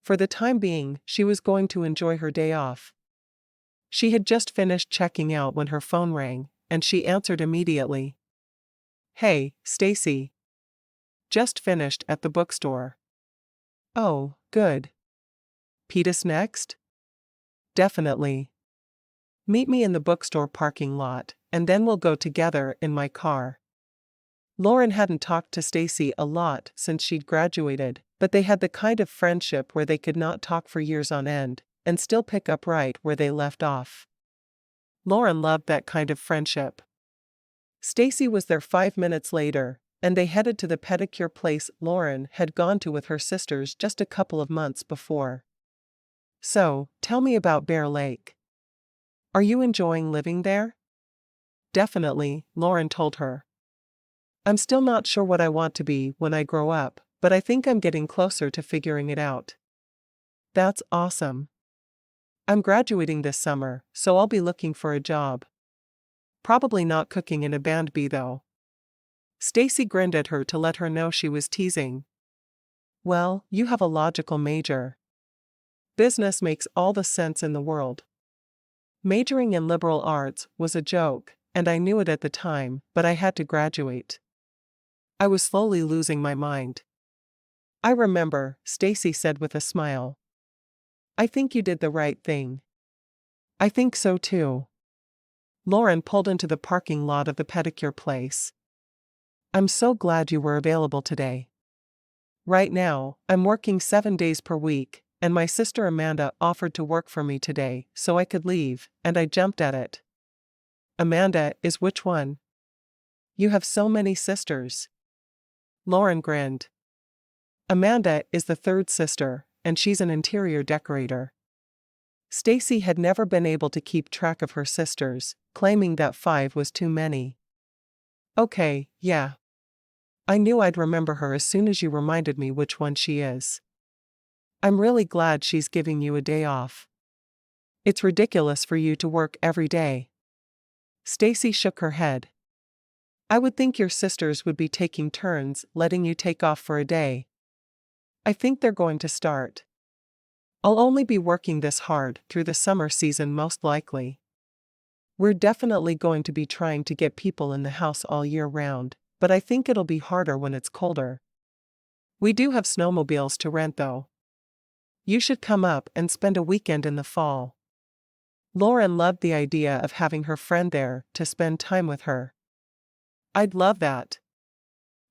For the time being, she was going to enjoy her day off. She had just finished checking out when her phone rang, and she answered immediately. "Hey, Stacy. Just finished at the bookstore." "Oh, good. Pitas next?" "Definitely. Meet me in the bookstore parking lot, and then we'll go together in my car." Lauren hadn't talked to Stacy a lot since she'd graduated, but they had the kind of friendship where they could not talk for years on end, and still pick up right where they left off. Lauren loved that kind of friendship. Stacy was there 5 minutes later, and they headed to the pedicure place Lauren had gone to with her sisters just a couple of months before. "So, tell me about Bear Lake. Are you enjoying living there?" "Definitely," Lauren told her. "I'm still not sure what I want to be when I grow up, but I think I'm getting closer to figuring it out." That's awesome. I'm graduating this summer, so I'll be looking for a job. Probably not cooking in a band B though. Stacy grinned at her to let her know she was teasing. Well, you have a logical major. Business makes all the sense in the world. Majoring in liberal arts was a joke, and I knew it at the time, but I had to graduate. I was slowly losing my mind. I remember, Stacy said with a smile. I think you did the right thing. I think so too. Lauren pulled into the parking lot of the pedicure place. I'm so glad you were available today. Right now, I'm working 7 days per week, and my sister Amanda offered to work for me today so I could leave, and I jumped at it. Amanda is which one? You have so many sisters. Lauren grinned. Amanda is the third sister, and she's an interior decorator. Stacy had never been able to keep track of her sisters, claiming that 5 was too many. Okay, yeah. I knew I'd remember her as soon as you reminded me which one she is. I'm really glad she's giving you a day off. It's ridiculous for you to work every day. Stacy shook her head. I would think your sisters would be taking turns letting you take off for a day. I think they're going to start. I'll only be working this hard through the summer season most likely. We're definitely going to be trying to get people in the house all year round, but I think it'll be harder when it's colder. We do have snowmobiles to rent though. You should come up and spend a weekend in the fall. Lauren loved the idea of having her friend there to spend time with her. I'd love that.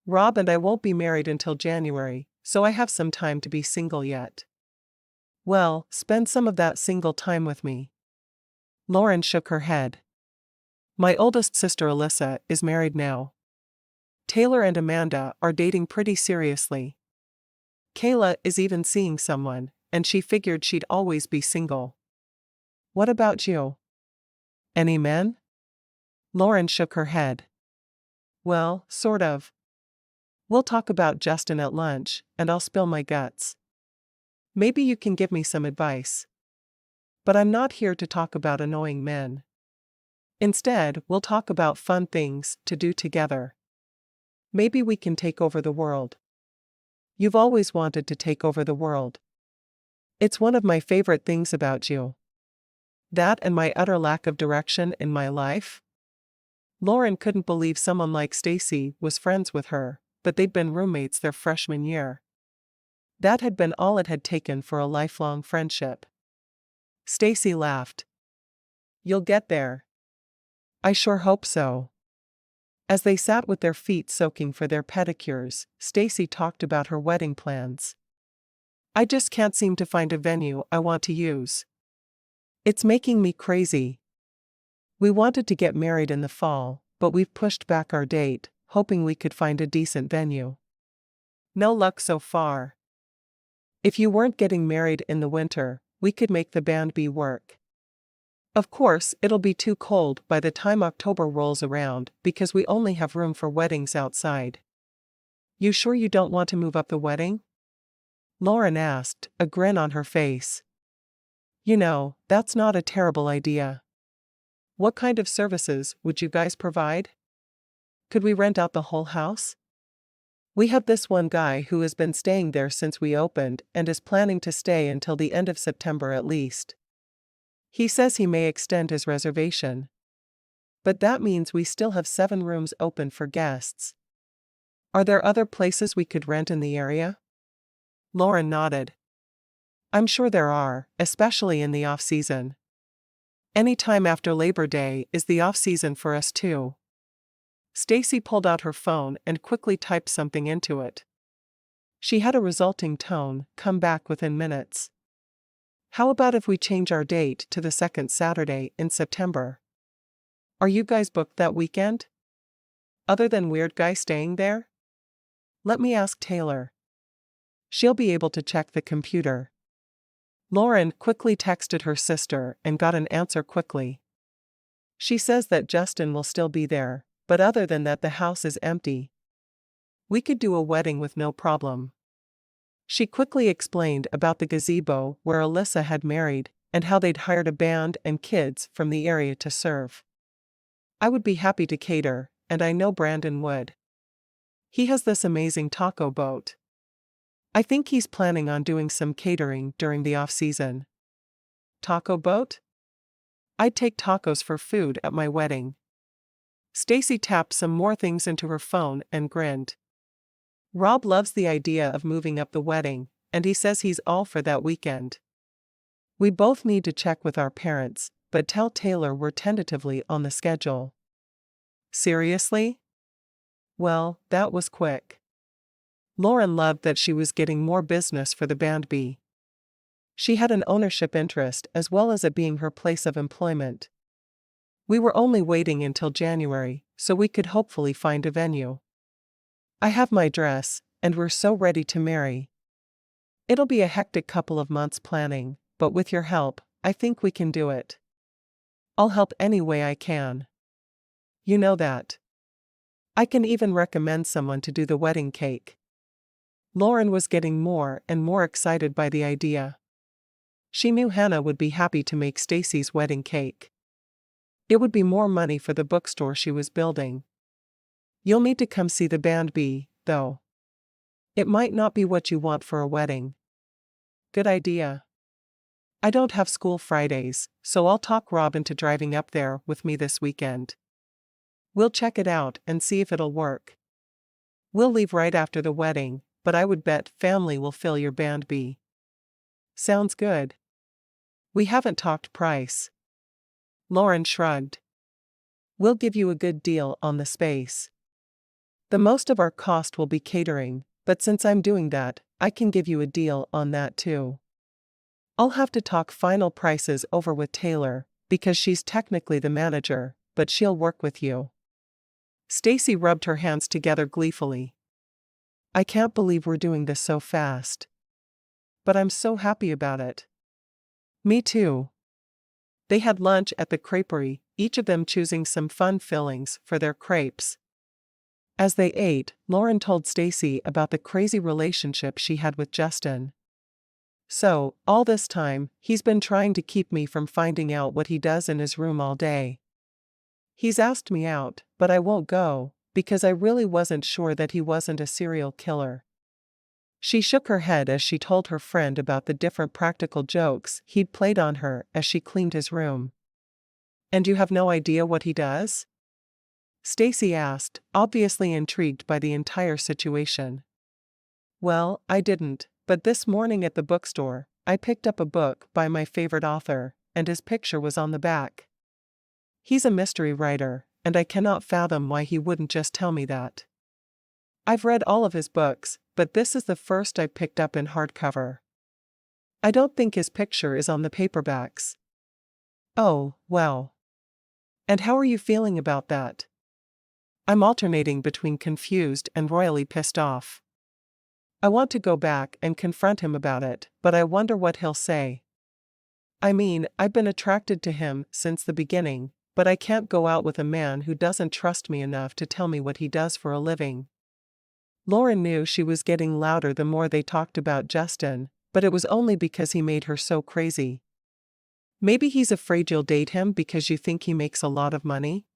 Rob and I won't be married until January, so I have some time to be single yet. Well, spend some of that single time with me. Lauren shook her head. My oldest sister Alyssa is married now. Taylor and Amanda are dating pretty seriously. Kayla is even seeing someone, and she figured she'd always be single. What about you? Any men? Lauren shook her head. Well, sort of. We'll talk about Justin at lunch, and I'll spill my guts. Maybe you can give me some advice. But I'm not here to talk about annoying men. Instead, we'll talk about fun things to do together. Maybe we can take over the world. You've always wanted to take over the world. It's one of my favorite things about you. That and my utter lack of direction in my life? Lauren couldn't believe someone like Stacy was friends with her, but they'd been roommates their freshman year. That had been all it had taken for a lifelong friendship. Stacy laughed. You'll get there. I sure hope so. As they sat with their feet soaking for their pedicures, Stacy talked about her wedding plans. I just can't seem to find a venue I want to use. It's making me crazy. We wanted to get married in the fall, but we've pushed back our date, hoping we could find a decent venue. No luck so far. If you weren't getting married in the winter, we could make the band B work. Of course, it'll be too cold by the time October rolls around because we only have room for weddings outside. You sure you don't want to move up the wedding? Lauren asked, a grin on her face. You know, that's not a terrible idea. What kind of services would you guys provide? Could we rent out the whole house? We have this one guy who has been staying there since we opened and is planning to stay until the end of September at least. He says he may extend his reservation. But that means we still have 7 rooms open for guests. Are there other places we could rent in the area? Lauren nodded. I'm sure there are, especially in the off-season. Any time after Labor Day is the off-season for us too. Stacy pulled out her phone and quickly typed something into it. She had a resulting tone come back within minutes. How about if we change our date to the second Saturday in September? Are you guys booked that weekend? Other than weird guy staying there? Let me ask Taylor. She'll be able to check the computer. Lauren quickly texted her sister and got an answer quickly. She says that Justin will still be there, but other than that the house is empty. We could do a wedding with no problem. She quickly explained about the gazebo where Alyssa had married, and how they'd hired a band and kids from the area to serve. I would be happy to cater, and I know Brandon would. He has this amazing taco boat. I think he's planning on doing some catering during the off-season. Taco boat? I'd take tacos for food at my wedding. Stacy tapped some more things into her phone and grinned. Rob loves the idea of moving up the wedding, and he says he's all for that weekend. We both need to check with our parents, but tell Taylor we're tentatively on the schedule. Seriously? Well, that was quick. Lauren loved that she was getting more business for the band B. She had an ownership interest as well as it being her place of employment. We were only waiting until January, so we could hopefully find a venue. I have my dress, and we're so ready to marry. It'll be a hectic couple of months planning, but with your help, I think we can do it. I'll help any way I can. You know that. I can even recommend someone to do the wedding cake. Lauren was getting more and more excited by the idea. She knew Hannah would be happy to make Stacy's wedding cake. It would be more money for the bookstore she was building. You'll need to come see the band B, though. It might not be what you want for a wedding. Good idea. I don't have school Fridays, so I'll talk Rob into driving up there with me this weekend. We'll check it out and see if it'll work. We'll leave right after the wedding, but I would bet family will fill your band B. Sounds good. We haven't talked price. Lauren shrugged. We'll give you a good deal on the space. The most of our cost will be catering, but since I'm doing that, I can give you a deal on that too. I'll have to talk final prices over with Taylor, because she's technically the manager, but she'll work with you. Stacy rubbed her hands together gleefully. I can't believe we're doing this so fast. But I'm so happy about it. Me too. They had lunch at the creperie, each of them choosing some fun fillings for their crepes. As they ate, Lauren told Stacy about the crazy relationship she had with Justin. So, all this time, he's been trying to keep me from finding out what he does in his room all day. He's asked me out, but I won't go, because I really wasn't sure that he wasn't a serial killer. She shook her head as she told her friend about the different practical jokes he'd played on her as she cleaned his room. And you have no idea what he does? Stacy asked, obviously intrigued by the entire situation. Well, I didn't, but this morning at the bookstore, I picked up a book by my favorite author, and his picture was on the back. He's a mystery writer, and I cannot fathom why he wouldn't just tell me that. I've read all of his books, but this is the first I picked up in hardcover. I don't think his picture is on the paperbacks. Oh, well. And how are you feeling about that? I'm alternating between confused and royally pissed off. I want to go back and confront him about it, but I wonder what he'll say. I mean, I've been attracted to him since the beginning, but I can't go out with a man who doesn't trust me enough to tell me what he does for a living. Lauren knew she was getting louder the more they talked about Justin, but it was only because he made her so crazy. Maybe he's afraid you'll date him because you think he makes a lot of money?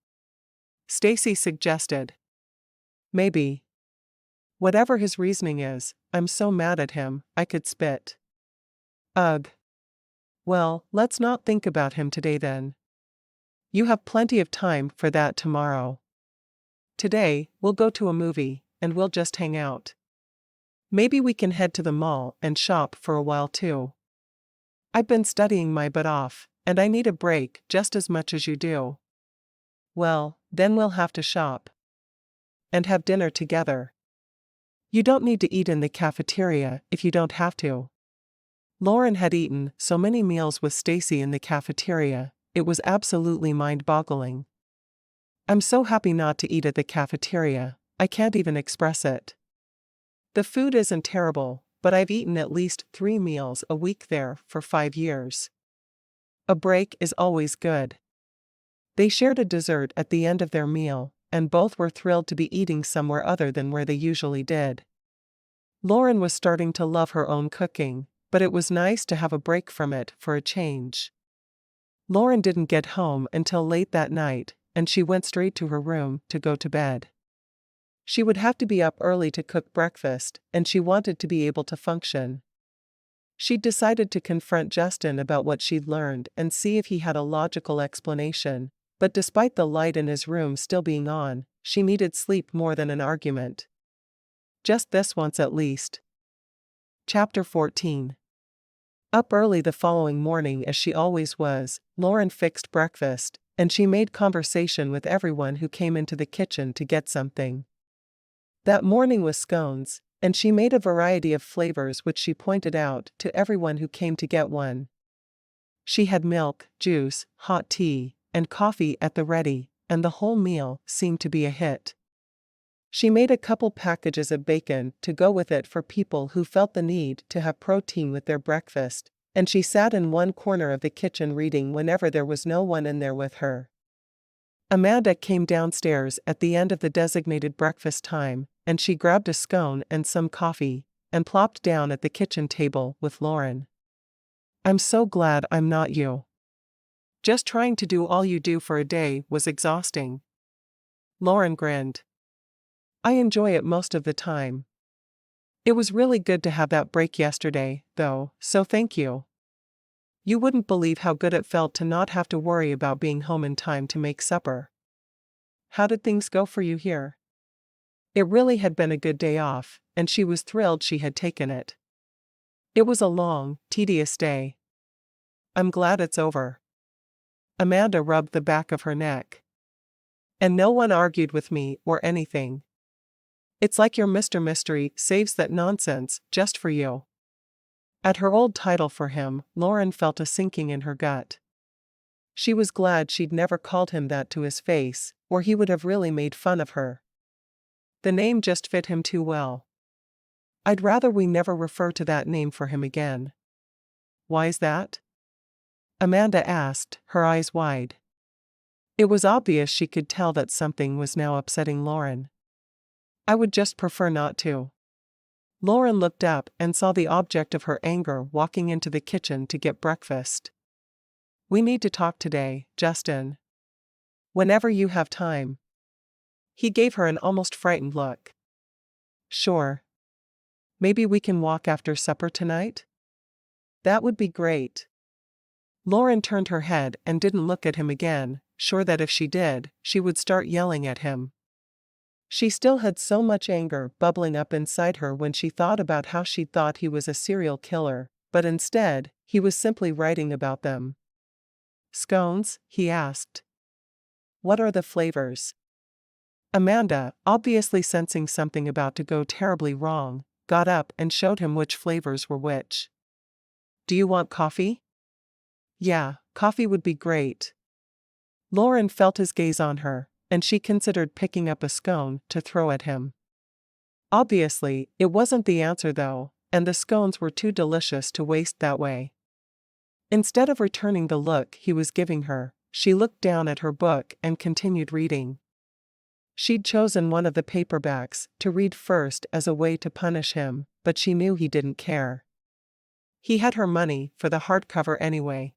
Stacy suggested. Maybe. Whatever his reasoning is, I'm so mad at him, I could spit. Ugh. Well, let's not think about him today then. You have plenty of time for that tomorrow. Today, we'll go to a movie, and we'll just hang out. Maybe we can head to the mall and shop for a while too. I've been studying my butt off, and I need a break just as much as you do. Well, then we'll have to shop. And have dinner together. You don't need to eat in the cafeteria if you don't have to. Lauren had eaten so many meals with Stacy in the cafeteria, it was absolutely mind-boggling. I'm so happy not to eat at the cafeteria, I can't even express it. The food isn't terrible, but I've eaten at least 3 meals a week there for 5 years. A break is always good. They shared a dessert at the end of their meal, and both were thrilled to be eating somewhere other than where they usually did. Lauren was starting to love her own cooking, but it was nice to have a break from it for a change. Lauren didn't get home until late that night, and she went straight to her room to go to bed. She would have to be up early to cook breakfast, and she wanted to be able to function. She'd decided to confront Justin about what she'd learned and see if he had a logical explanation, but despite the light in his room still being on, she needed sleep more than an argument. Just this once at least. Chapter 14. Up early the following morning as she always was, Lauren fixed breakfast, and she made conversation with everyone who came into the kitchen to get something. That morning was scones, and she made a variety of flavors which she pointed out to everyone who came to get one. She had milk, juice, hot tea, and coffee at the ready, and the whole meal seemed to be a hit. She made a couple packages of bacon to go with it for people who felt the need to have protein with their breakfast, and she sat in one corner of the kitchen reading whenever there was no one in there with her. Amanda came downstairs at the end of the designated breakfast time, and she grabbed a scone and some coffee, and plopped down at the kitchen table with Lauren. "I'm so glad I'm not you. Just trying to do all you do for a day was exhausting." Lauren grinned. "I enjoy it most of the time. It was really good to have that break yesterday, though, so thank you. You wouldn't believe how good it felt to not have to worry about being home in time to make supper. How did things go for you here?" It really had been a good day off, and she was thrilled she had taken it. "It was a long, tedious day. I'm glad it's over." Amanda rubbed the back of her neck. "And no one argued with me or anything. It's like your Mr. Mystery saves that nonsense just for you." At her old title for him, Lauren felt a sinking in her gut. She was glad she'd never called him that to his face, or he would have really made fun of her. The name just fit him too well. "I'd rather we never refer to that name for him again." "Why's that?" Amanda asked, her eyes wide. It was obvious she could tell that something was now upsetting Lauren. "I would just prefer not to." Lauren looked up and saw the object of her anger walking into the kitchen to get breakfast. "We need to talk today, Justin. Whenever you have time." He gave her an almost frightened look. "Sure. Maybe we can walk after supper tonight?" "That would be great." Lauren turned her head and didn't look at him again, sure that if she did, she would start yelling at him. She still had so much anger bubbling up inside her when she thought about how she'd thought he was a serial killer, but instead, he was simply writing about them. "Scones?" he asked. "What are the flavors?" Amanda, obviously sensing something about to go terribly wrong, got up and showed him which flavors were which. "Do you want coffee?" "Yeah, coffee would be great." Lauren felt his gaze on her, and she considered picking up a scone to throw at him. Obviously, it wasn't the answer though, and the scones were too delicious to waste that way. Instead of returning the look he was giving her, she looked down at her book and continued reading. She'd chosen one of the paperbacks to read first as a way to punish him, but she knew he didn't care. He had her money for the hardcover anyway.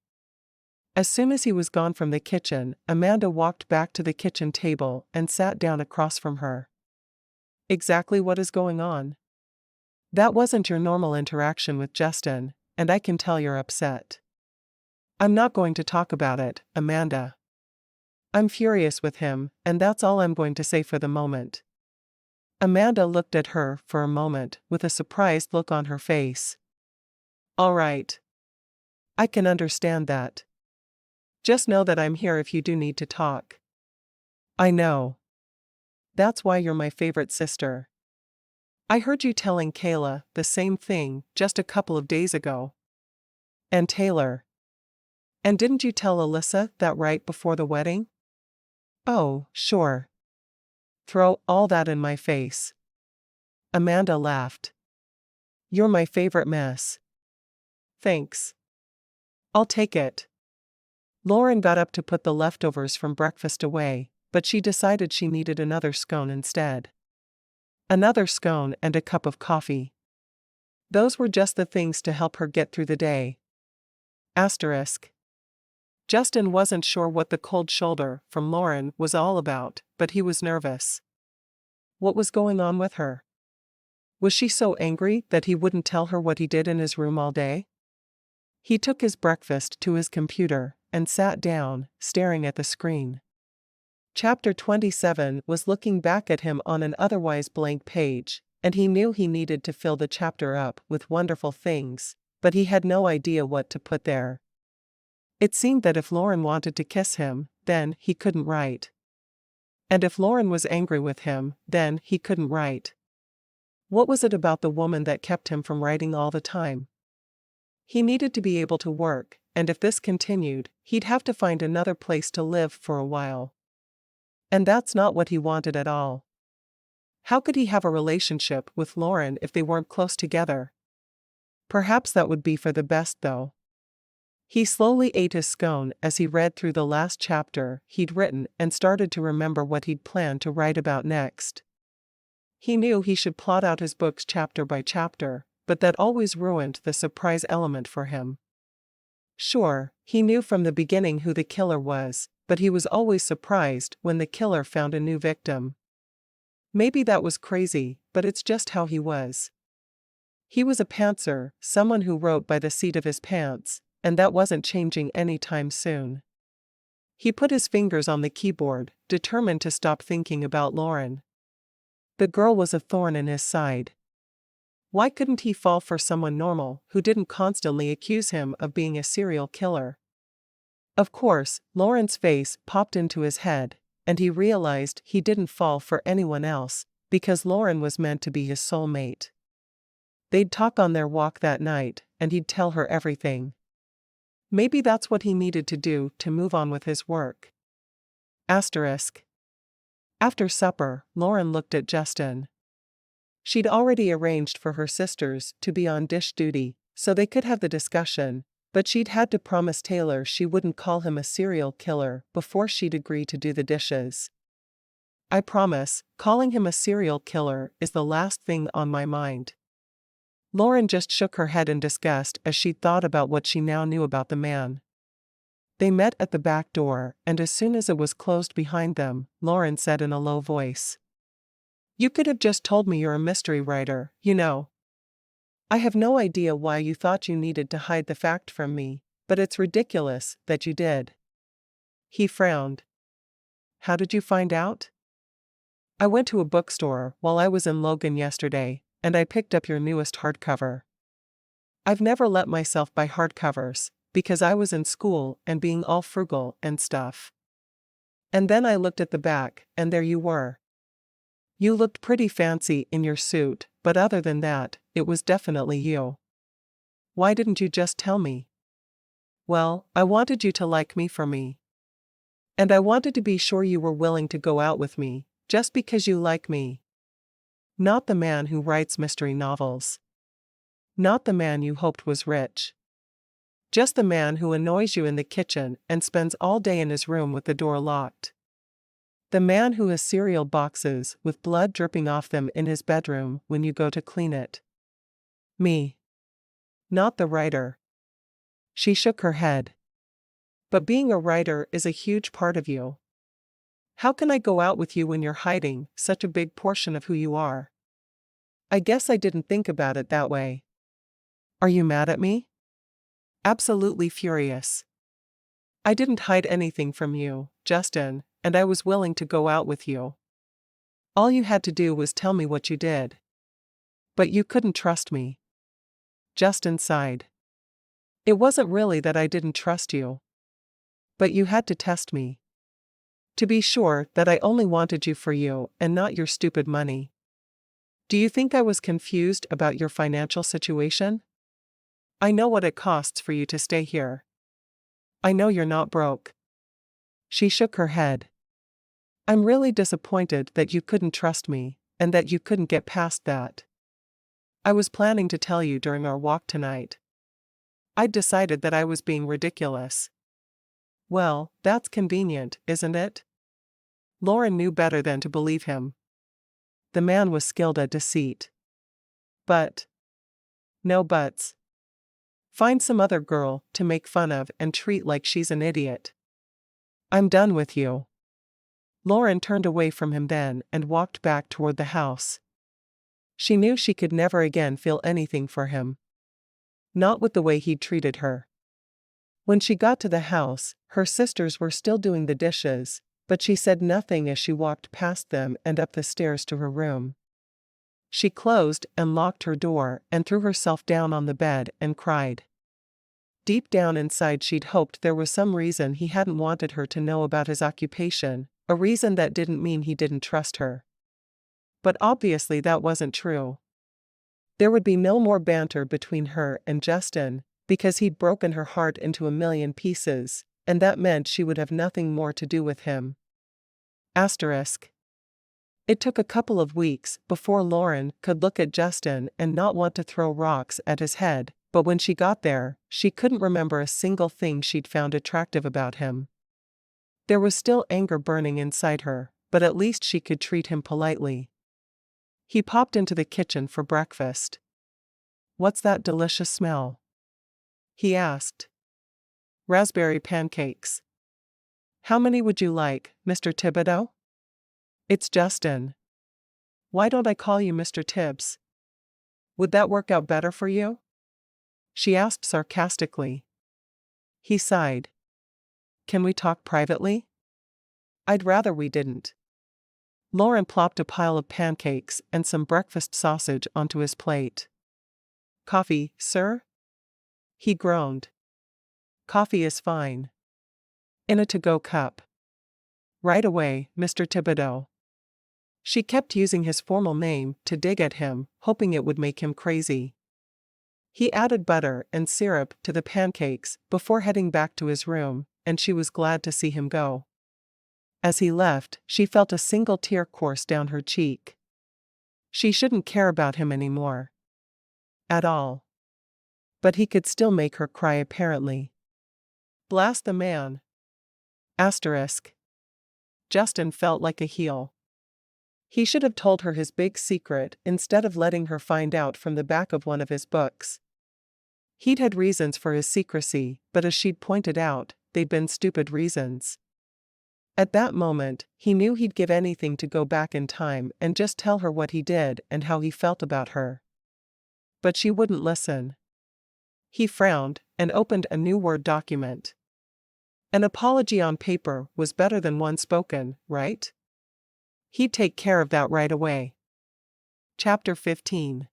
As soon as he was gone from the kitchen, Amanda walked back to the kitchen table and sat down across from her. "Exactly what is going on? That wasn't your normal interaction with Justin, and I can tell you're upset." "I'm not going to talk about it, Amanda. I'm furious with him, and that's all I'm going to say for the moment." Amanda looked at her for a moment with a surprised look on her face. "All right. I can understand that. Just know that I'm here if you do need to talk." "I know. That's why you're my favorite sister. I heard you telling Kayla the same thing just a couple of days ago. And Taylor. And didn't you tell Alyssa that right before the wedding?" "Oh, sure. Throw all that in my face." Amanda laughed. "You're my favorite mess." "Thanks. I'll take it." Lauren got up to put the leftovers from breakfast away, but she decided she needed another scone instead. Another scone and a cup of coffee. Those were just the things to help her get through the day. Asterisk. Justin wasn't sure what the cold shoulder from Lauren was all about, but he was nervous. What was going on with her? Was she so angry that he wouldn't tell her what he did in his room all day? He took his breakfast to his computer and sat down, staring at the screen. Chapter 27 was looking back at him on an otherwise blank page, and he knew he needed to fill the chapter up with wonderful things, but he had no idea what to put there. It seemed that if Lauren wanted to kiss him, then he couldn't write. And if Lauren was angry with him, then he couldn't write. What was it about the woman that kept him from writing all the time? He needed to be able to work, and if this continued, he'd have to find another place to live for a while. And that's not what he wanted at all. How could he have a relationship with Lauren if they weren't close together? Perhaps that would be for the best, though. He slowly ate his scone as he read through the last chapter he'd written and started to remember what he'd planned to write about next. He knew he should plot out his books chapter by chapter, but that always ruined the surprise element for him. Sure, he knew from the beginning who the killer was, but he was always surprised when the killer found a new victim. Maybe that was crazy, but it's just how he was. He was a pantser, someone who wrote by the seat of his pants, and that wasn't changing anytime soon. He put his fingers on the keyboard, determined to stop thinking about Lauren. The girl was a thorn in his side. Why couldn't he fall for someone normal who didn't constantly accuse him of being a serial killer? Of course, Lauren's face popped into his head, and he realized he didn't fall for anyone else, because Lauren was meant to be his soulmate. They'd talk on their walk that night, and he'd tell her everything. Maybe that's what he needed to do to move on with his work. Asterisk. After supper, Lauren looked at Justin. She'd already arranged for her sisters to be on dish duty, so they could have the discussion, but she'd had to promise Taylor she wouldn't call him a serial killer before she'd agree to do the dishes. I promise, calling him a serial killer is the last thing on my mind. Lauren just shook her head in disgust as she thought about what she now knew about the man. They met at the back door, and as soon as it was closed behind them, Lauren said in a low voice, "You could have just told me you're a mystery writer, you know. I have no idea why you thought you needed to hide the fact from me, but it's ridiculous that you did." He frowned. "How did you find out?" "I went to a bookstore while I was in Logan yesterday, and I picked up your newest hardcover. I've never let myself buy hardcovers, because I was in school and being all frugal and stuff. And then I looked at the back, and there you were. You looked pretty fancy in your suit, but other than that, it was definitely you. Why didn't you just tell me?" "Well, I wanted you to like me for me. And I wanted to be sure you were willing to go out with me, just because you like me. Not the man who writes mystery novels. Not the man you hoped was rich. Just the man who annoys you in the kitchen and spends all day in his room with the door locked. The man who has cereal boxes with blood dripping off them in his bedroom when you go to clean it. Me. Not the writer." She shook her head. "But being a writer is a huge part of you. How can I go out with you when you're hiding such a big portion of who you are?" "I guess I didn't think about it that way." "Are you mad at me?" "Absolutely furious. I didn't hide anything from you, Justin, and I was willing to go out with you. All you had to do was tell me what you did. But you couldn't trust me." Justin sighed. "It wasn't really that I didn't trust you. But you had to test me. To be sure that I only wanted you for you and not your stupid money. Do you think I was confused about your financial situation? I know what it costs for you to stay here. I know you're not broke." She shook her head. "I'm really disappointed that you couldn't trust me, and that you couldn't get past that. I was planning to tell you during our walk tonight. I'd decided that I was being ridiculous." "Well, that's convenient, isn't it?" Lauren knew better than to believe him. The man was skilled at deceit. "But No buts. Find some other girl to make fun of and treat like she's an idiot. I'm done with you. Lauren turned away from him then and walked back toward the house. She knew she could never again feel anything for him. Not with the way he'd treated her. When she got to the house, her sisters were still doing the dishes, but she said nothing as she walked past them and up the stairs to her room. She closed and locked her door and threw herself down on the bed and cried. Deep down inside she'd hoped there was some reason he hadn't wanted her to know about his occupation, a reason that didn't mean he didn't trust her. But obviously that wasn't true. There would be no more banter between her and Justin, because he'd broken her heart into a million pieces, and that meant she would have nothing more to do with him. Asterisk. It took a couple of weeks before Lauren could look at Justin and not want to throw rocks at his head, but when she got there, she couldn't remember a single thing she'd found attractive about him. There was still anger burning inside her, but at least she could treat him politely. He popped into the kitchen for breakfast. What's that delicious smell? He asked. Raspberry pancakes. How many would you like, Mr. Thibodeau? It's Justin. Why don't I call you Mr. Tibbs? Would that work out better for you? She asked sarcastically. He sighed. Can we talk privately? I'd rather we didn't. Lauren plopped a pile of pancakes and some breakfast sausage onto his plate. Coffee, sir? He groaned. Coffee is fine. In a to-go cup. Right away, Mr. Thibodeau. She kept using his formal name to dig at him, hoping it would make him crazy. He added butter and syrup to the pancakes before heading back to his room, and she was glad to see him go. As he left, she felt a single tear course down her cheek. She shouldn't care about him anymore. At all. But he could still make her cry apparently. Blast the man. Asterisk. Justin felt like a heel. He should have told her his big secret instead of letting her find out from the back of one of his books. He'd had reasons for his secrecy, but as she'd pointed out, they'd been stupid reasons. At that moment, he knew he'd give anything to go back in time and just tell her what he did and how he felt about her. But she wouldn't listen. He frowned and opened a new Word document. An apology on paper was better than one spoken, right? He'd take care of that right away. Chapter 15.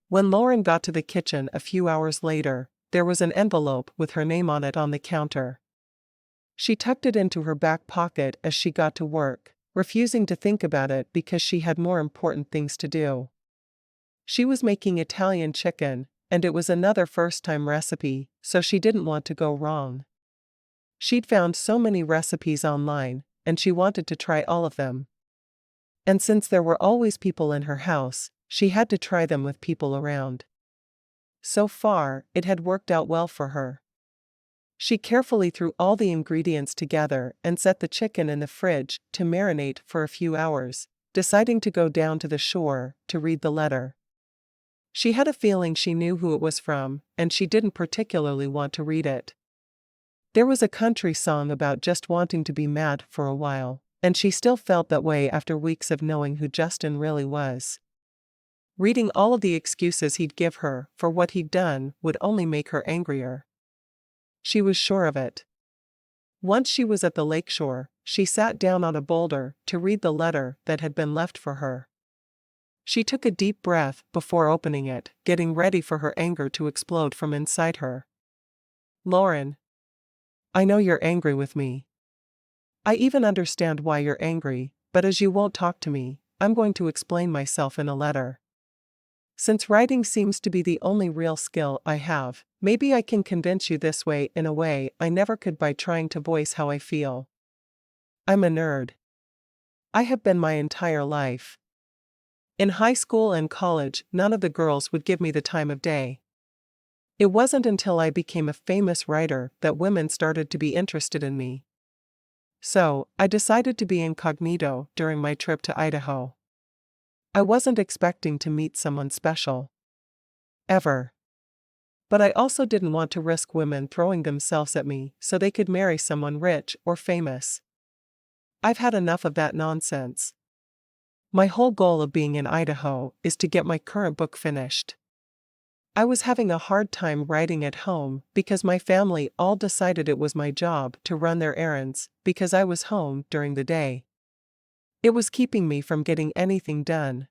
When Lauren got to the kitchen a few hours later, there was an envelope with her name on it on the counter. She tucked it into her back pocket as she got to work, refusing to think about it because she had more important things to do. She was making Italian chicken, and it was another first-time recipe, so she didn't want to go wrong. She'd found so many recipes online, and she wanted to try all of them. And since there were always people in her house, she had to try them with people around. So far, it had worked out well for her. She carefully threw all the ingredients together and set the chicken in the fridge to marinate for a few hours, deciding to go down to the shore to read the letter. She had a feeling she knew who it was from, and she didn't particularly want to read it. There was a country song about just wanting to be mad for a while, and she still felt that way after weeks of knowing who Justin really was. Reading all of the excuses he'd give her for what he'd done would only make her angrier. She was sure of it. Once she was at the lakeshore, she sat down on a boulder to read the letter that had been left for her. She took a deep breath before opening it, getting ready for her anger to explode from inside her. Lauren. I know you're angry with me. I even understand why you're angry, but as you won't talk to me, I'm going to explain myself in a letter. Since writing seems to be the only real skill I have, maybe I can convince you this way in a way I never could by trying to voice how I feel. I'm a nerd. I have been my entire life. In high school and college, none of the girls would give me the time of day. It wasn't until I became a famous writer that women started to be interested in me. So, I decided to be incognito during my trip to Idaho. I wasn't expecting to meet someone special. Ever. But I also didn't want to risk women throwing themselves at me so they could marry someone rich or famous. I've had enough of that nonsense. My whole goal of being in Idaho is to get my current book finished. I was having a hard time writing at home because my family all decided it was my job to run their errands because I was home during the day. It was keeping me from getting anything done.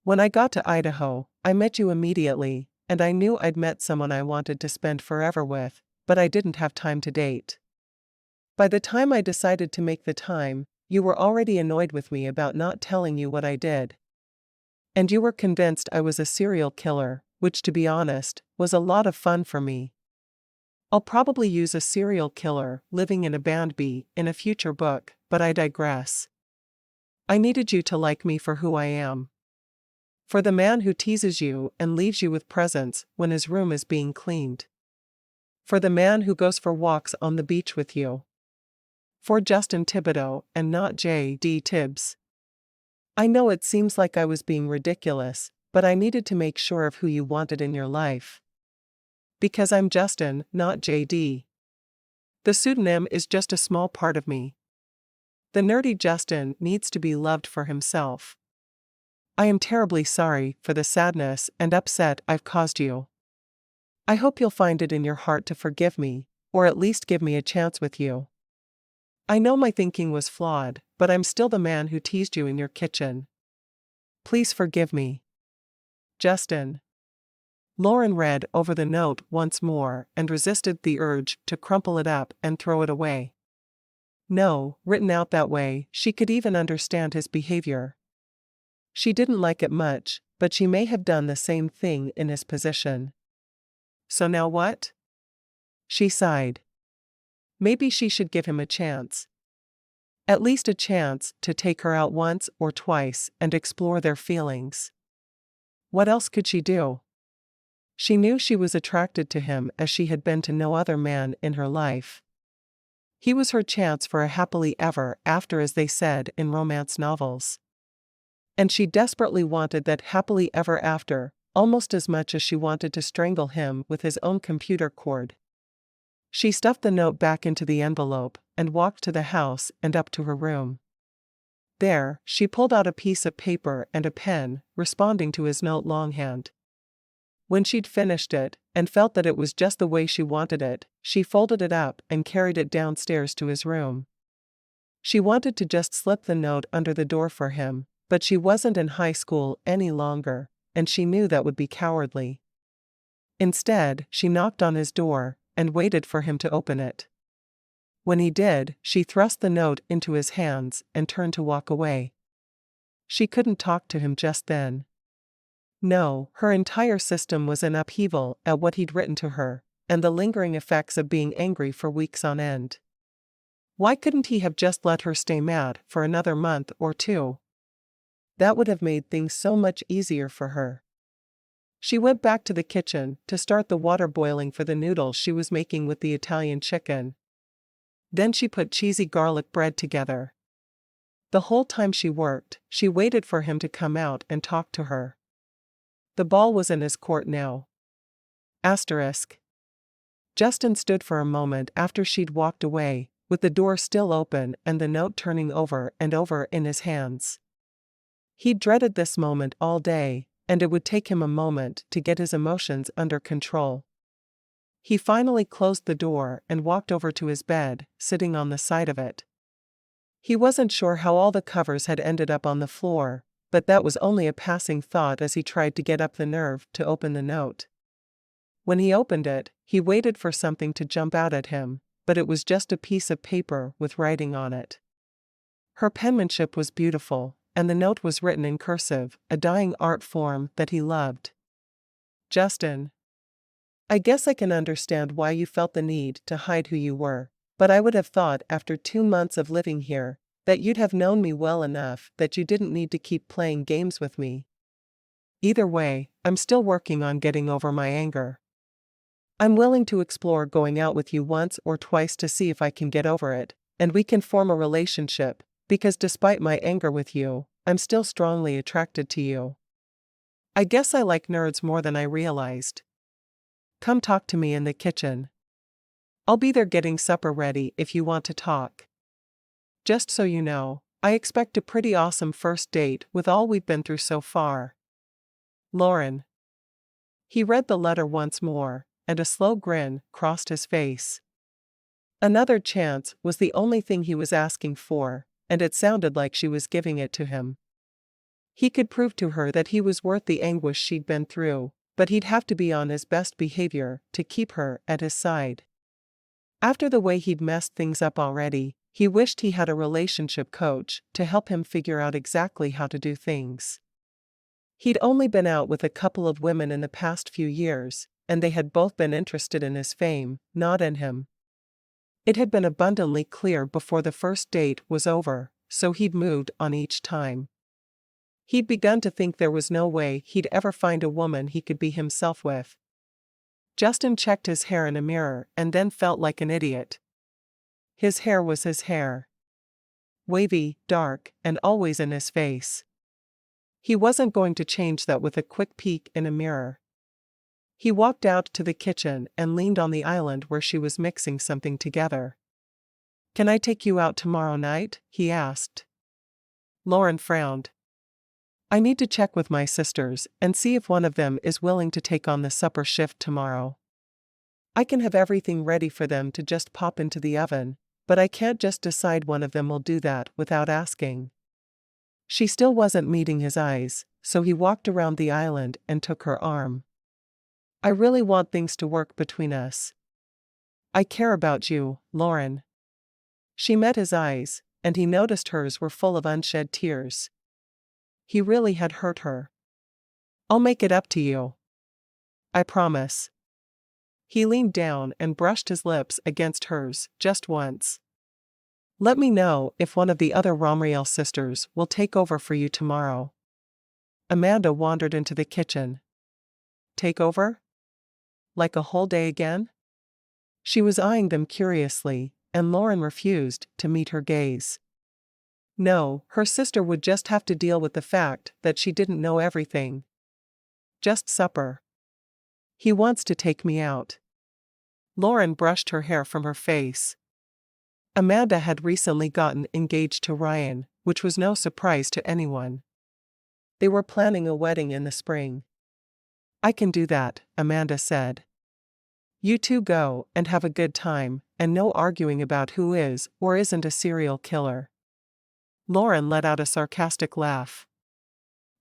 When I got to Idaho, I met you immediately, and I knew I'd met someone I wanted to spend forever with, but I didn't have time to date. By the time I decided to make the time, you were already annoyed with me about not telling you what I did. And you were convinced I was a serial killer, which, to be honest, was a lot of fun for me. I'll probably use a serial killer living in a band B in a future book, but I digress. I needed you to like me for who I am. For the man who teases you and leaves you with presents when his room is being cleaned. For the man who goes for walks on the beach with you. For Justin Thibodeau and not J.D. Tibbs. I know it seems like I was being ridiculous, but I needed to make sure of who you wanted in your life. Because I'm Justin, not J.D. The pseudonym is just a small part of me. The nerdy Justin needs to be loved for himself. I am terribly sorry for the sadness and upset I've caused you. I hope you'll find it in your heart to forgive me, or at least give me a chance with you. I know my thinking was flawed, but I'm still the man who teased you in your kitchen. Please forgive me. Justin. Lauren read over the note once more and resisted the urge to crumple it up and throw it away. No, written out that way, she could even understand his behavior. She didn't like it much, but she may have done the same thing in his position. So now what? She sighed. Maybe she should give him a chance. At least a chance to take her out once or twice and explore their feelings. What else could she do? She knew she was attracted to him as she had been to no other man in her life. He was her chance for a happily ever after, as they said in romance novels. And she desperately wanted that happily ever after, almost as much as she wanted to strangle him with his own computer cord. She stuffed the note back into the envelope and walked to the house and up to her room. There, she pulled out a piece of paper and a pen, responding to his note longhand. When she'd finished it, and felt that it was just the way she wanted it, she folded it up and carried it downstairs to his room. She wanted to just slip the note under the door for him, but she wasn't in high school any longer, and she knew that would be cowardly. Instead, she knocked on his door and waited for him to open it. When he did, she thrust the note into his hands and turned to walk away. She couldn't talk to him just then. No, her entire system was in upheaval at what he'd written to her, and the lingering effects of being angry for weeks on end. Why couldn't he have just let her stay mad for another month or two? That would have made things so much easier for her. She went back to the kitchen to start the water boiling for the noodles she was making with the Italian chicken. Then she put cheesy garlic bread together. The whole time she worked, she waited for him to come out and talk to her. The ball was in his court now. Asterisk. Justin stood for a moment after she'd walked away, with the door still open and the note turning over and over in his hands. He dreaded this moment all day, and it would take him a moment to get his emotions under control. He finally closed the door and walked over to his bed, sitting on the side of it. He wasn't sure how all the covers had ended up on the floor, but that was only a passing thought as he tried to get up the nerve to open the note. When he opened it, he waited for something to jump out at him, but it was just a piece of paper with writing on it. Her penmanship was beautiful, and the note was written in cursive, a dying art form that he loved. Justin. I guess I can understand why you felt the need to hide who you were, but I would have thought after 2 months of living here, that you'd have known me well enough that you didn't need to keep playing games with me. Either way, I'm still working on getting over my anger. I'm willing to explore going out with you once or twice to see if I can get over it, and we can form a relationship, because despite my anger with you, I'm still strongly attracted to you. I guess I like nerds more than I realized. Come talk to me in the kitchen. I'll be there getting supper ready if you want to talk. Just so you know, I expect a pretty awesome first date with all we've been through so far. Lauren. He read the letter once more, and a slow grin crossed his face. Another chance was the only thing he was asking for, and it sounded like she was giving it to him. He could prove to her that he was worth the anguish she'd been through, but he'd have to be on his best behavior to keep her at his side. After the way he'd messed things up already, he wished he had a relationship coach to help him figure out exactly how to do things. He'd only been out with a couple of women in the past few years, and they had both been interested in his fame, not in him. It had been abundantly clear before the first date was over, so he'd moved on each time. He'd begun to think there was no way he'd ever find a woman he could be himself with. Justin checked his hair in a mirror and then felt like an idiot. His hair was his hair. Wavy, dark, and always in his face. He wasn't going to change that with a quick peek in a mirror. He walked out to the kitchen and leaned on the island where she was mixing something together. "Can I take you out tomorrow night?" he asked. Lauren frowned. "I need to check with my sisters and see if one of them is willing to take on the supper shift tomorrow. I can have everything ready for them to just pop into the oven, but I can't just decide one of them will do that without asking." She still wasn't meeting his eyes, so he walked around the island and took her arm. "I really want things to work between us. I care about you, Lauren." She met his eyes, and he noticed hers were full of unshed tears. He really had hurt her. "I'll make it up to you. I promise." He leaned down and brushed his lips against hers, just once. "Let me know if one of the other Romriel sisters will take over for you tomorrow." Amanda wandered into the kitchen. "Take over? Like a whole day again?" She was eyeing them curiously, and Lauren refused to meet her gaze. No, her sister would just have to deal with the fact that she didn't know everything. "Just supper." "He wants to take me out." Lauren brushed her hair from her face. Amanda had recently gotten engaged to Ryan, which was no surprise to anyone. They were planning a wedding in the spring. "I can do that," Amanda said. "You two go and have a good time, and no arguing about who is or isn't a serial killer." Lauren let out a sarcastic laugh.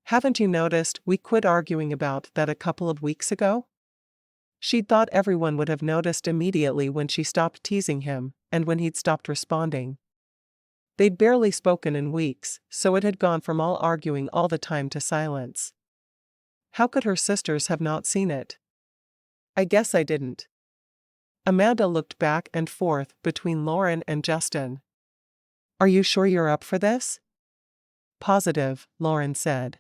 "Haven't you noticed we quit arguing about that a couple of weeks ago?" She'd thought everyone would have noticed immediately when she stopped teasing him, and when he'd stopped responding. They'd barely spoken in weeks, so it had gone from all arguing all the time to silence. How could her sisters have not seen it? "I guess I didn't." Amanda looked back and forth between Lauren and Justin. "Are you sure you're up for this?" "Positive," Lauren said.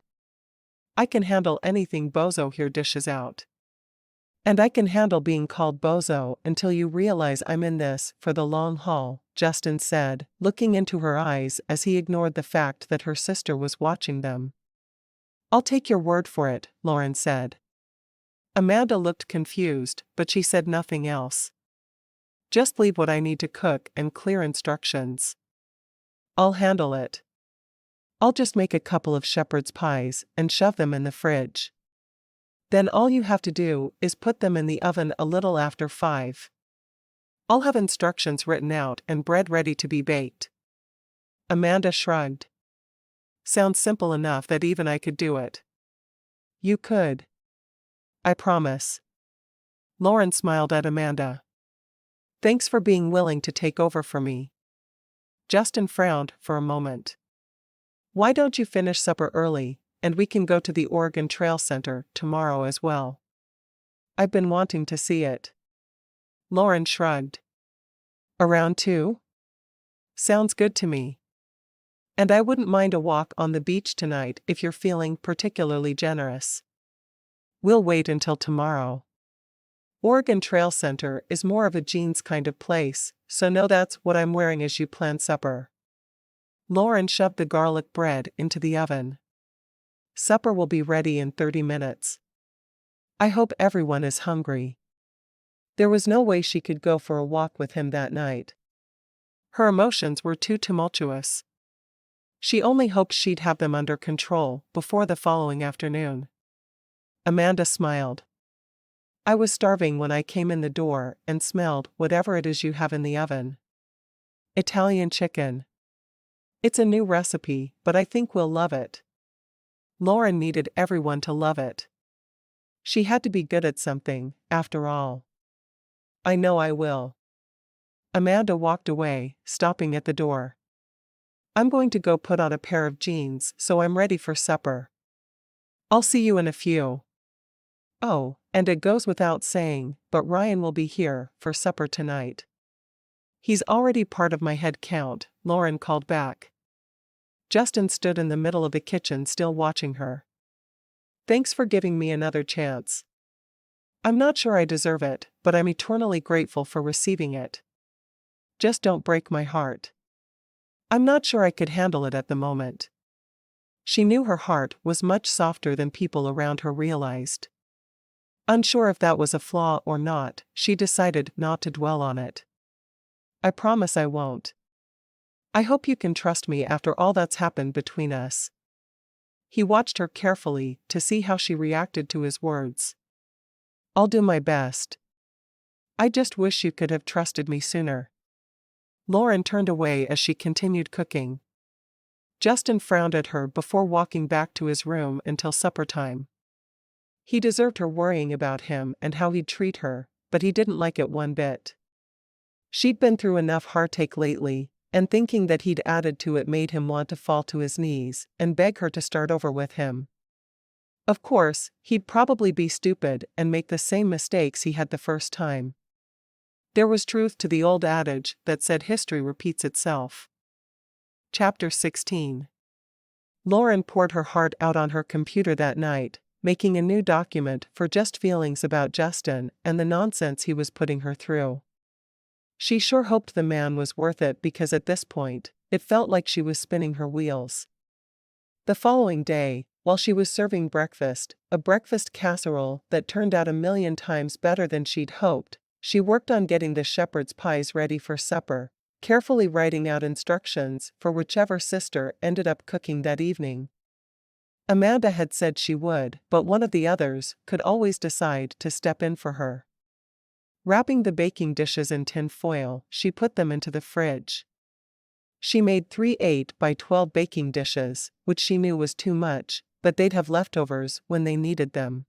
"I can handle anything Bozo here dishes out. And I can handle being called Bozo until you realize I'm in this for the long haul," Justin said, looking into her eyes as he ignored the fact that her sister was watching them. "I'll take your word for it," Lauren said. Amanda looked confused, but she said nothing else. "Just leave what I need to cook and clear instructions. I'll handle it. I'll just make a couple of shepherd's pies and shove them in the fridge. Then all you have to do is put them in the oven a little after 5. I'll have instructions written out and bread ready to be baked." Amanda shrugged. "Sounds simple enough that even I could do it." "You could. I promise." Lauren smiled at Amanda. "Thanks for being willing to take over for me." Justin frowned for a moment. "Why don't you finish supper early, and we can go to the Oregon Trail Center tomorrow as well? I've been wanting to see it." Lauren shrugged. "Around 2? Sounds good to me. And I wouldn't mind a walk on the beach tonight if you're feeling particularly generous." "We'll wait until tomorrow. Oregon Trail Center is more of a jeans kind of place, so no, that's what I'm wearing as you plan supper." Lauren shoved the garlic bread into the oven. Supper will be ready in 30 minutes. I hope everyone is hungry. There was no way she could go for a walk with him that night. Her emotions were too tumultuous. She only hoped she'd have them under control before the following afternoon. Amanda smiled. I was starving when I came in the door and smelled whatever it is you have in the oven. Italian chicken. It's a new recipe, but I think we'll love it. Lauren needed everyone to love it. She had to be good at something, after all. I know I will. Amanda walked away, stopping at the door. I'm going to go put on a pair of jeans so I'm ready for supper. I'll see you in a few. Oh, and it goes without saying, but Ryan will be here for supper tonight. He's already part of my head count, Lauren called back. Justin stood in the middle of the kitchen still watching her. Thanks for giving me another chance. I'm not sure I deserve it, but I'm eternally grateful for receiving it. Just don't break my heart. I'm not sure I could handle it at the moment. She knew her heart was much softer than people around her realized. Unsure if that was a flaw or not, she decided not to dwell on it. I promise I won't. I hope you can trust me after all that's happened between us. He watched her carefully to see how she reacted to his words. I'll do my best. I just wish you could have trusted me sooner. Lauren turned away as she continued cooking. Justin frowned at her before walking back to his room until supper time. He deserved her worrying about him and how he'd treat her, but he didn't like it one bit. She'd been through enough heartache lately, and thinking that he'd added to it made him want to fall to his knees and beg her to start over with him. Of course, he'd probably be stupid and make the same mistakes he had the first time. There was truth to the old adage that said history repeats itself. Chapter 16. Lauren poured her heart out on her computer that night, making a new document for just feelings about Justin and the nonsense he was putting her through. She sure hoped the man was worth it because at this point, it felt like she was spinning her wheels. The following day, while she was serving breakfast, a breakfast casserole that turned out 1,000,000 times better than she'd hoped, she worked on getting the shepherd's pies ready for supper, carefully writing out instructions for whichever sister ended up cooking that evening. Amanda had said she would, but one of the others could always decide to step in for her. Wrapping the baking dishes in tin foil, she put them into the fridge. She made 3 8-by-12 baking dishes, which she knew was too much, but they'd have leftovers when they needed them.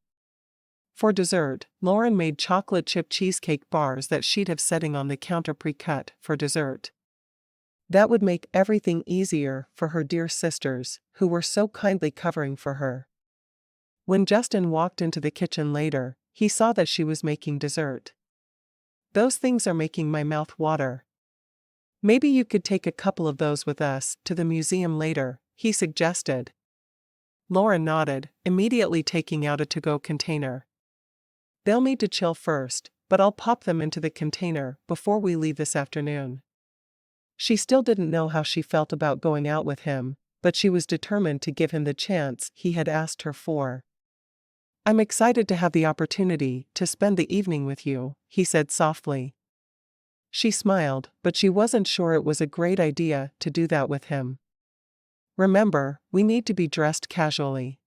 For dessert, Lauren made chocolate chip cheesecake bars that she'd have setting on the counter pre-cut for dessert. That would make everything easier for her dear sisters, who were so kindly covering for her. When Justin walked into the kitchen later, he saw that she was making dessert. Those things are making my mouth water. Maybe you could take a couple of those with us to the museum later, he suggested. Lauren nodded, immediately taking out a to-go container. They'll need to chill first, but I'll pop them into the container before we leave this afternoon. She still didn't know how she felt about going out with him, but she was determined to give him the chance he had asked her for. I'm excited to have the opportunity to spend the evening with you, he said softly. She smiled, but she wasn't sure it was a great idea to do that with him. Remember, we need to be dressed casually.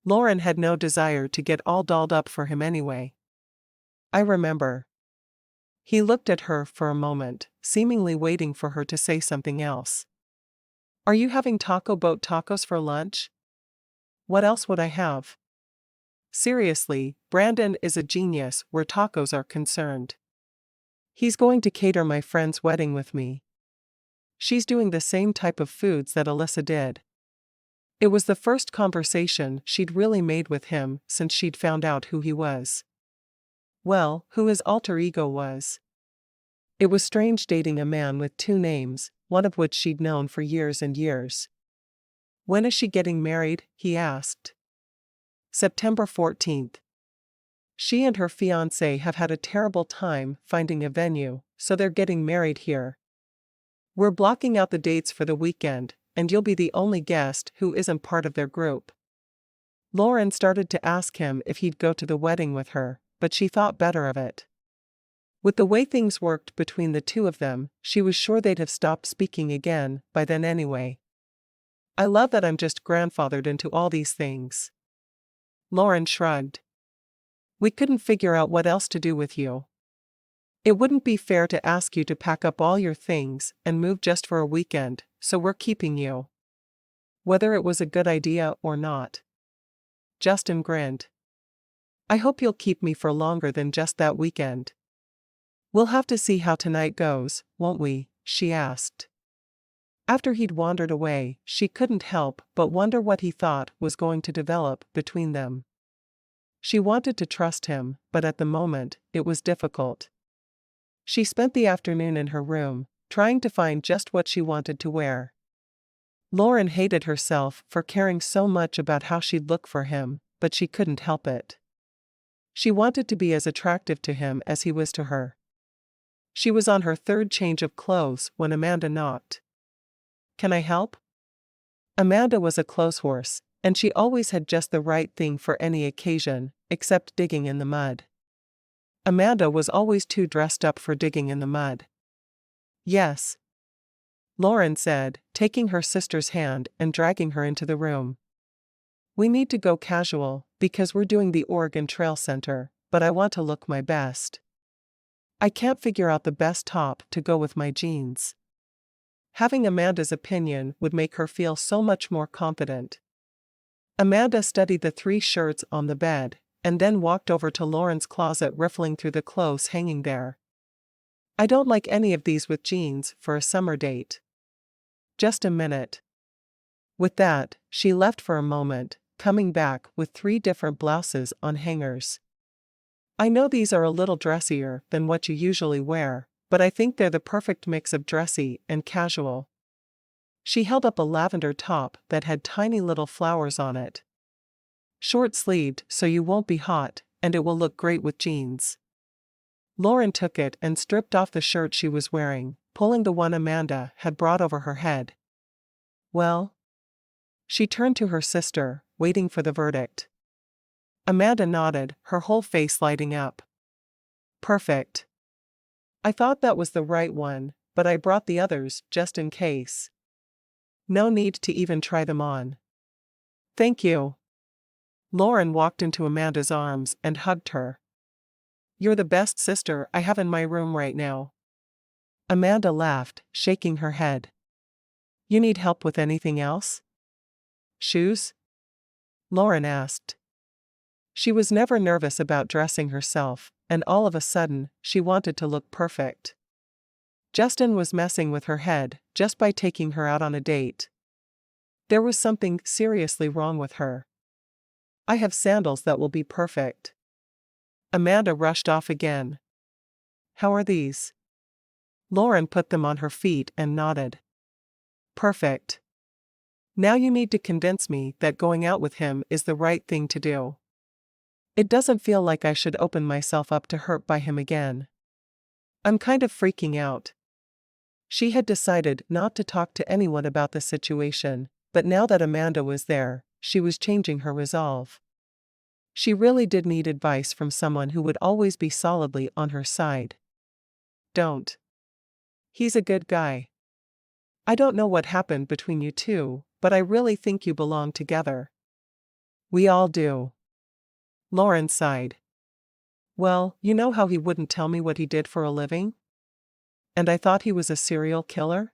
Lauren had no desire to get all dolled up for him anyway. I remember. He looked at her for a moment, seemingly waiting for her to say something else. Are you having taco boat tacos for lunch? What else would I have? Seriously, Brandon is a genius where tacos are concerned. He's going to cater my friend's wedding with me. She's doing the same type of foods that Alyssa did. It was the first conversation she'd really made with him since she'd found out who he was. Well, who his alter ego was. It was strange dating a man with 2 names, one of which she'd known for years and years. When is she getting married? He asked. September 14th. She and her fiancé have had a terrible time finding a venue, so they're getting married here. We're blocking out the dates for the weekend, and you'll be the only guest who isn't part of their group. Lauren started to ask him if he'd go to the wedding with her, but she thought better of it. With the way things worked between the two of them, she was sure they'd have stopped speaking again by then anyway. I love that I'm just grandfathered into all these things. Lauren shrugged. We couldn't figure out what else to do with you. It wouldn't be fair to ask you to pack up all your things and move just for a weekend, so we're keeping you. Whether it was a good idea or not. Justin grinned. I hope you'll keep me for longer than just that weekend. We'll have to see how tonight goes, won't we? She asked. After he'd wandered away, she couldn't help but wonder what he thought was going to develop between them. She wanted to trust him, but at the moment, it was difficult. She spent the afternoon in her room, trying to find just what she wanted to wear. Lauren hated herself for caring so much about how she'd look for him, but she couldn't help it. She wanted to be as attractive to him as he was to her. She was on her third change of clothes when Amanda knocked. Can I help? Amanda was a clothes horse, and she always had just the right thing for any occasion, except digging in the mud. Amanda was always too dressed up for digging in the mud. Yes, Lauren said, taking her sister's hand and dragging her into the room. We need to go casual, because we're doing the Oregon Trail Center, but I want to look my best. I can't figure out the best top to go with my jeans. Having Amanda's opinion would make her feel so much more confident. Amanda studied the 3 shirts on the bed, and then walked over to Lauren's closet, riffling through the clothes hanging there. I don't like any of these with jeans for a summer date. Just a minute. With that, she left for a moment, coming back with 3 different blouses on hangers. I know these are a little dressier than what you usually wear, but I think they're the perfect mix of dressy and casual. She held up a lavender top that had tiny little flowers on it. Short-sleeved so you won't be hot, and it will look great with jeans. Lauren took it and stripped off the shirt she was wearing, pulling the one Amanda had brought over her head. Well? She turned to her sister, waiting for the verdict. Amanda nodded, her whole face lighting up. Perfect. I thought that was the right one, but I brought the others just in case. No need to even try them on. Thank you. Lauren walked into Amanda's arms and hugged her. You're the best sister I have in my room right now. Amanda laughed, shaking her head. You need help with anything else? Shoes? Lauren asked. She was never nervous about dressing herself, and all of a sudden, she wanted to look perfect. Justin was messing with her head just by taking her out on a date. There was something seriously wrong with her. I have sandals that will be perfect. Amanda rushed off again. How are these? Lauren put them on her feet and nodded. Perfect. Now you need to convince me that going out with him is the right thing to do. It doesn't feel like I should open myself up to hurt by him again. I'm kind of freaking out. She had decided not to talk to anyone about the situation, but now that Amanda was there, she was changing her resolve. She really did need advice from someone who would always be solidly on her side. Don't. He's a good guy. I don't know what happened between you two, but I really think you belong together. We all do. Lauren sighed. Well, you know how he wouldn't tell me what he did for a living? And I thought he was a serial killer?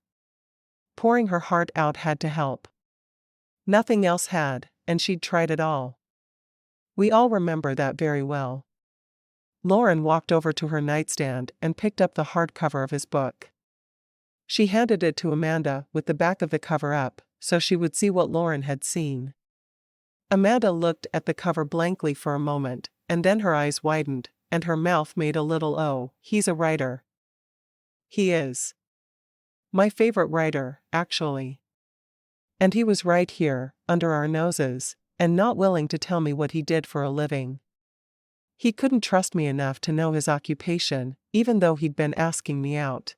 Pouring her heart out had to help. Nothing else had, and she'd tried it all. We all remember that very well. Lauren walked over to her nightstand and picked up the hardcover of his book. She handed it to Amanda with the back of the cover up, so she would see what Lauren had seen. Amanda looked at the cover blankly for a moment, and then her eyes widened, and her mouth made a little "Oh, he's a writer." He is. My favorite writer, actually. And he was right here, under our noses, and not willing to tell me what he did for a living. He couldn't trust me enough to know his occupation, even though he'd been asking me out.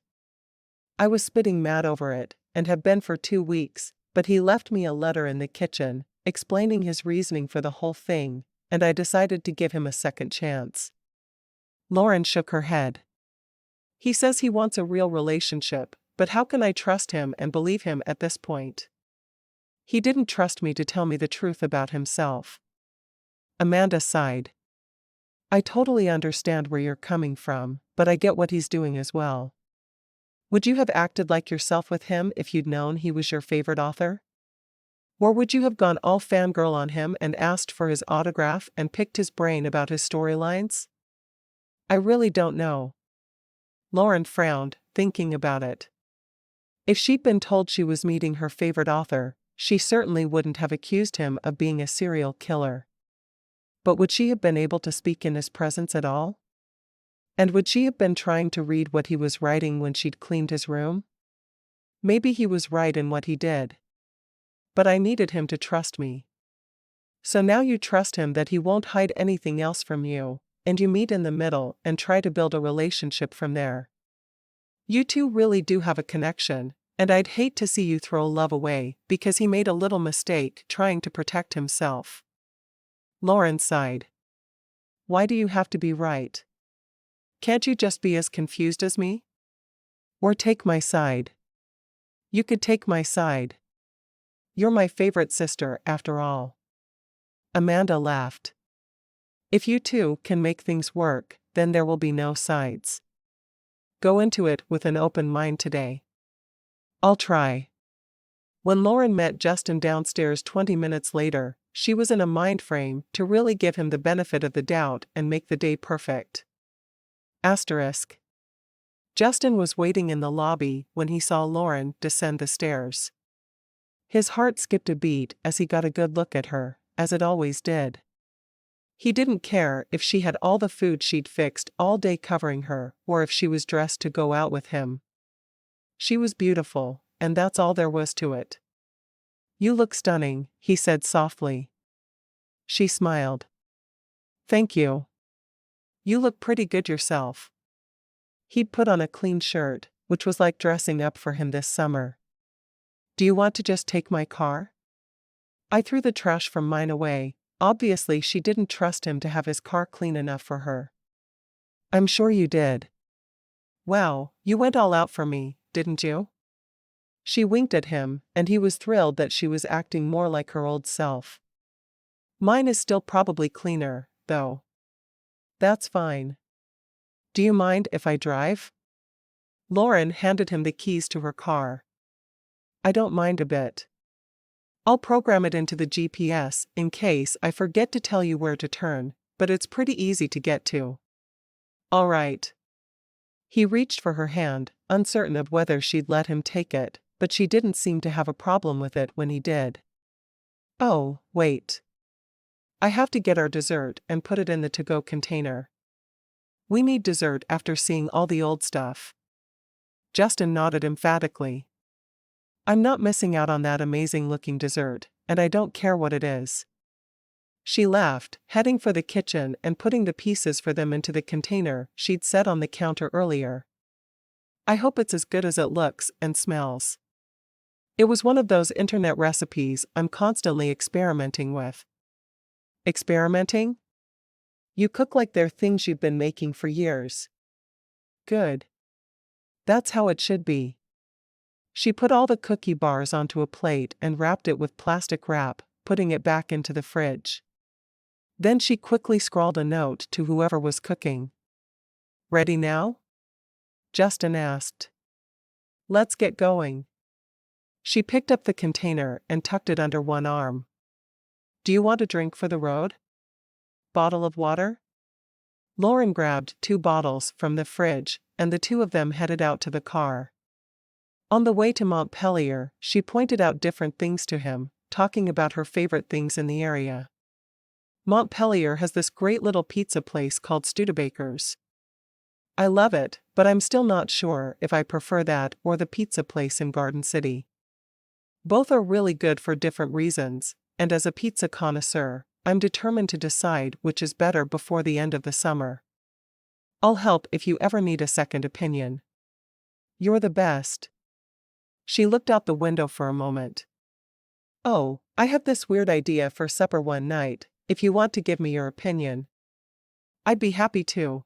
I was spitting mad over it, and have been for 2 weeks, but he left me a letter in the kitchen, explaining his reasoning for the whole thing, and I decided to give him a second chance. Lauren shook her head. He says he wants a real relationship, but how can I trust him and believe him at this point? He didn't trust me to tell me the truth about himself. Amanda sighed. I totally understand where you're coming from, but I get what he's doing as well. Would you have acted like yourself with him if you'd known he was your favorite author? Or would you have gone all fangirl on him and asked for his autograph and picked his brain about his storylines? I really don't know. Lauren frowned, thinking about it. If she'd been told she was meeting her favorite author, she certainly wouldn't have accused him of being a serial killer. But would she have been able to speak in his presence at all? And would she have been trying to read what he was writing when she'd cleaned his room? Maybe he was right in what he did. But I needed him to trust me. So now you trust him that he won't hide anything else from you, and you meet in the middle and try to build a relationship from there. You two really do have a connection, and I'd hate to see you throw love away because he made a little mistake trying to protect himself. Lauren sighed. Why do you have to be right? Can't you just be as confused as me? Or take my side? You could take my side. You're my favorite sister, after all. Amanda laughed. If you two can make things work, then there will be no sides. Go into it with an open mind today. I'll try. When Lauren met Justin downstairs 20 minutes later, she was in a mind frame to really give him the benefit of the doubt and make the day perfect. Asterisk. Justin was waiting in the lobby when he saw Lauren descend the stairs. His heart skipped a beat as he got a good look at her, as it always did. He didn't care if she had all the food she'd fixed all day covering her, or if she was dressed to go out with him. She was beautiful, and that's all there was to it. You look stunning, he said softly. She smiled. Thank you. You look pretty good yourself. He'd put on a clean shirt, which was like dressing up for him this summer. Do you want to just take my car? I threw the trash from mine away. Obviously she didn't trust him to have his car clean enough for her. I'm sure you did. Wow, you went all out for me, didn't you? She winked at him, and he was thrilled that she was acting more like her old self. Mine is still probably cleaner, though. That's fine. Do you mind if I drive? Lauren handed him the keys to her car. I don't mind a bit. I'll program it into the GPS in case I forget to tell you where to turn, but it's pretty easy to get to. All right. He reached for her hand, uncertain of whether she'd let him take it, but she didn't seem to have a problem with it when he did. Oh, wait. I have to get our dessert and put it in the to-go container. We need dessert after seeing all the old stuff. Justin nodded emphatically. I'm not missing out on that amazing-looking dessert, and I don't care what it is. She laughed, heading for the kitchen and putting the pieces for them into the container she'd set on the counter earlier. I hope it's as good as it looks and smells. It was one of those internet recipes I'm constantly experimenting with. Experimenting? You cook like they're things you've been making for years. Good. That's how it should be. She put all the cookie bars onto a plate and wrapped it with plastic wrap, putting it back into the fridge. Then she quickly scrawled a note to whoever was cooking. Ready now? Justin asked. Let's get going. She picked up the container and tucked it under one arm. Do you want a drink for the road? Bottle of water? Lauren grabbed 2 bottles from the fridge, and the two of them headed out to the car. On the way to Montpelier, she pointed out different things to him, talking about her favorite things in the area. Montpelier has this great little pizza place called Studebaker's. I love it, but I'm still not sure if I prefer that or the pizza place in Garden City. Both are really good for different reasons, and as a pizza connoisseur, I'm determined to decide which is better before the end of the summer. I'll help if you ever need a second opinion. You're the best. She looked out the window for a moment. Oh, I have this weird idea for supper one night, if you want to give me your opinion. I'd be happy to.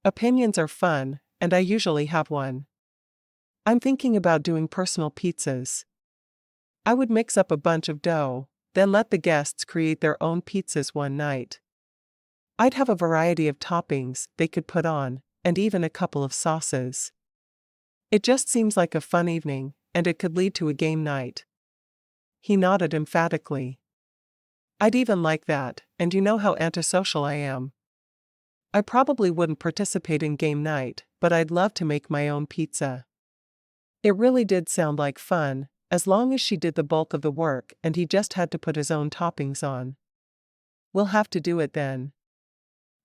Opinions are fun, and I usually have one. I'm thinking about doing personal pizzas. I would mix up a bunch of dough, then let the guests create their own pizzas one night. I'd have a variety of toppings they could put on, and even a couple of sauces. It just seems like a fun evening, and it could lead to a game night. He nodded emphatically. I'd even like that, and you know how antisocial I am. I probably wouldn't participate in game night, but I'd love to make my own pizza. It really did sound like fun, as long as she did the bulk of the work and he just had to put his own toppings on. We'll have to do it then.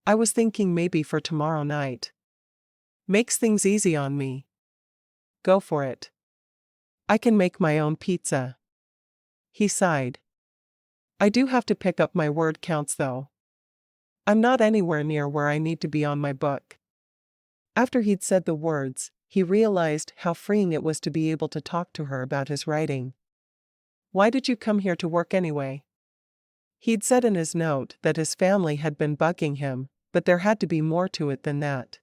I was thinking maybe for tomorrow night. Makes things easy on me. Go for it. I can make my own pizza. He sighed. I do have to pick up my word counts though. I'm not anywhere near where I need to be on my book. After he'd said the words, he realized how freeing it was to be able to talk to her about his writing. Why did you come here to work anyway? He'd said in his note that his family had been bugging him, but there had to be more to it than that.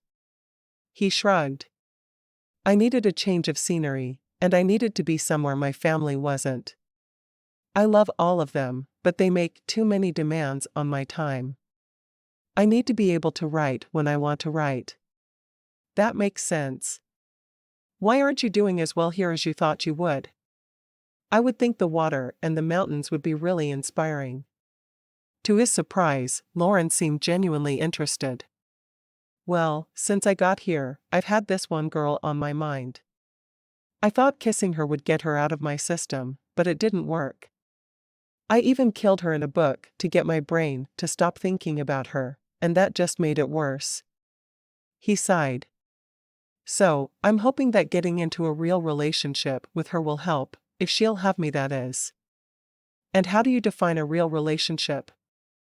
He shrugged. I needed a change of scenery, and I needed to be somewhere my family wasn't. I love all of them, but they make too many demands on my time. I need to be able to write when I want to write. That makes sense. Why aren't you doing as well here as you thought you would? I would think the water and the mountains would be really inspiring. To his surprise, Lauren seemed genuinely interested. Well, since I got here, I've had this one girl on my mind. I thought kissing her would get her out of my system, but it didn't work. I even killed her in a book to get my brain to stop thinking about her, and that just made it worse. He sighed. So, I'm hoping that getting into a real relationship with her will help, if she'll have me that is. And how do you define a real relationship?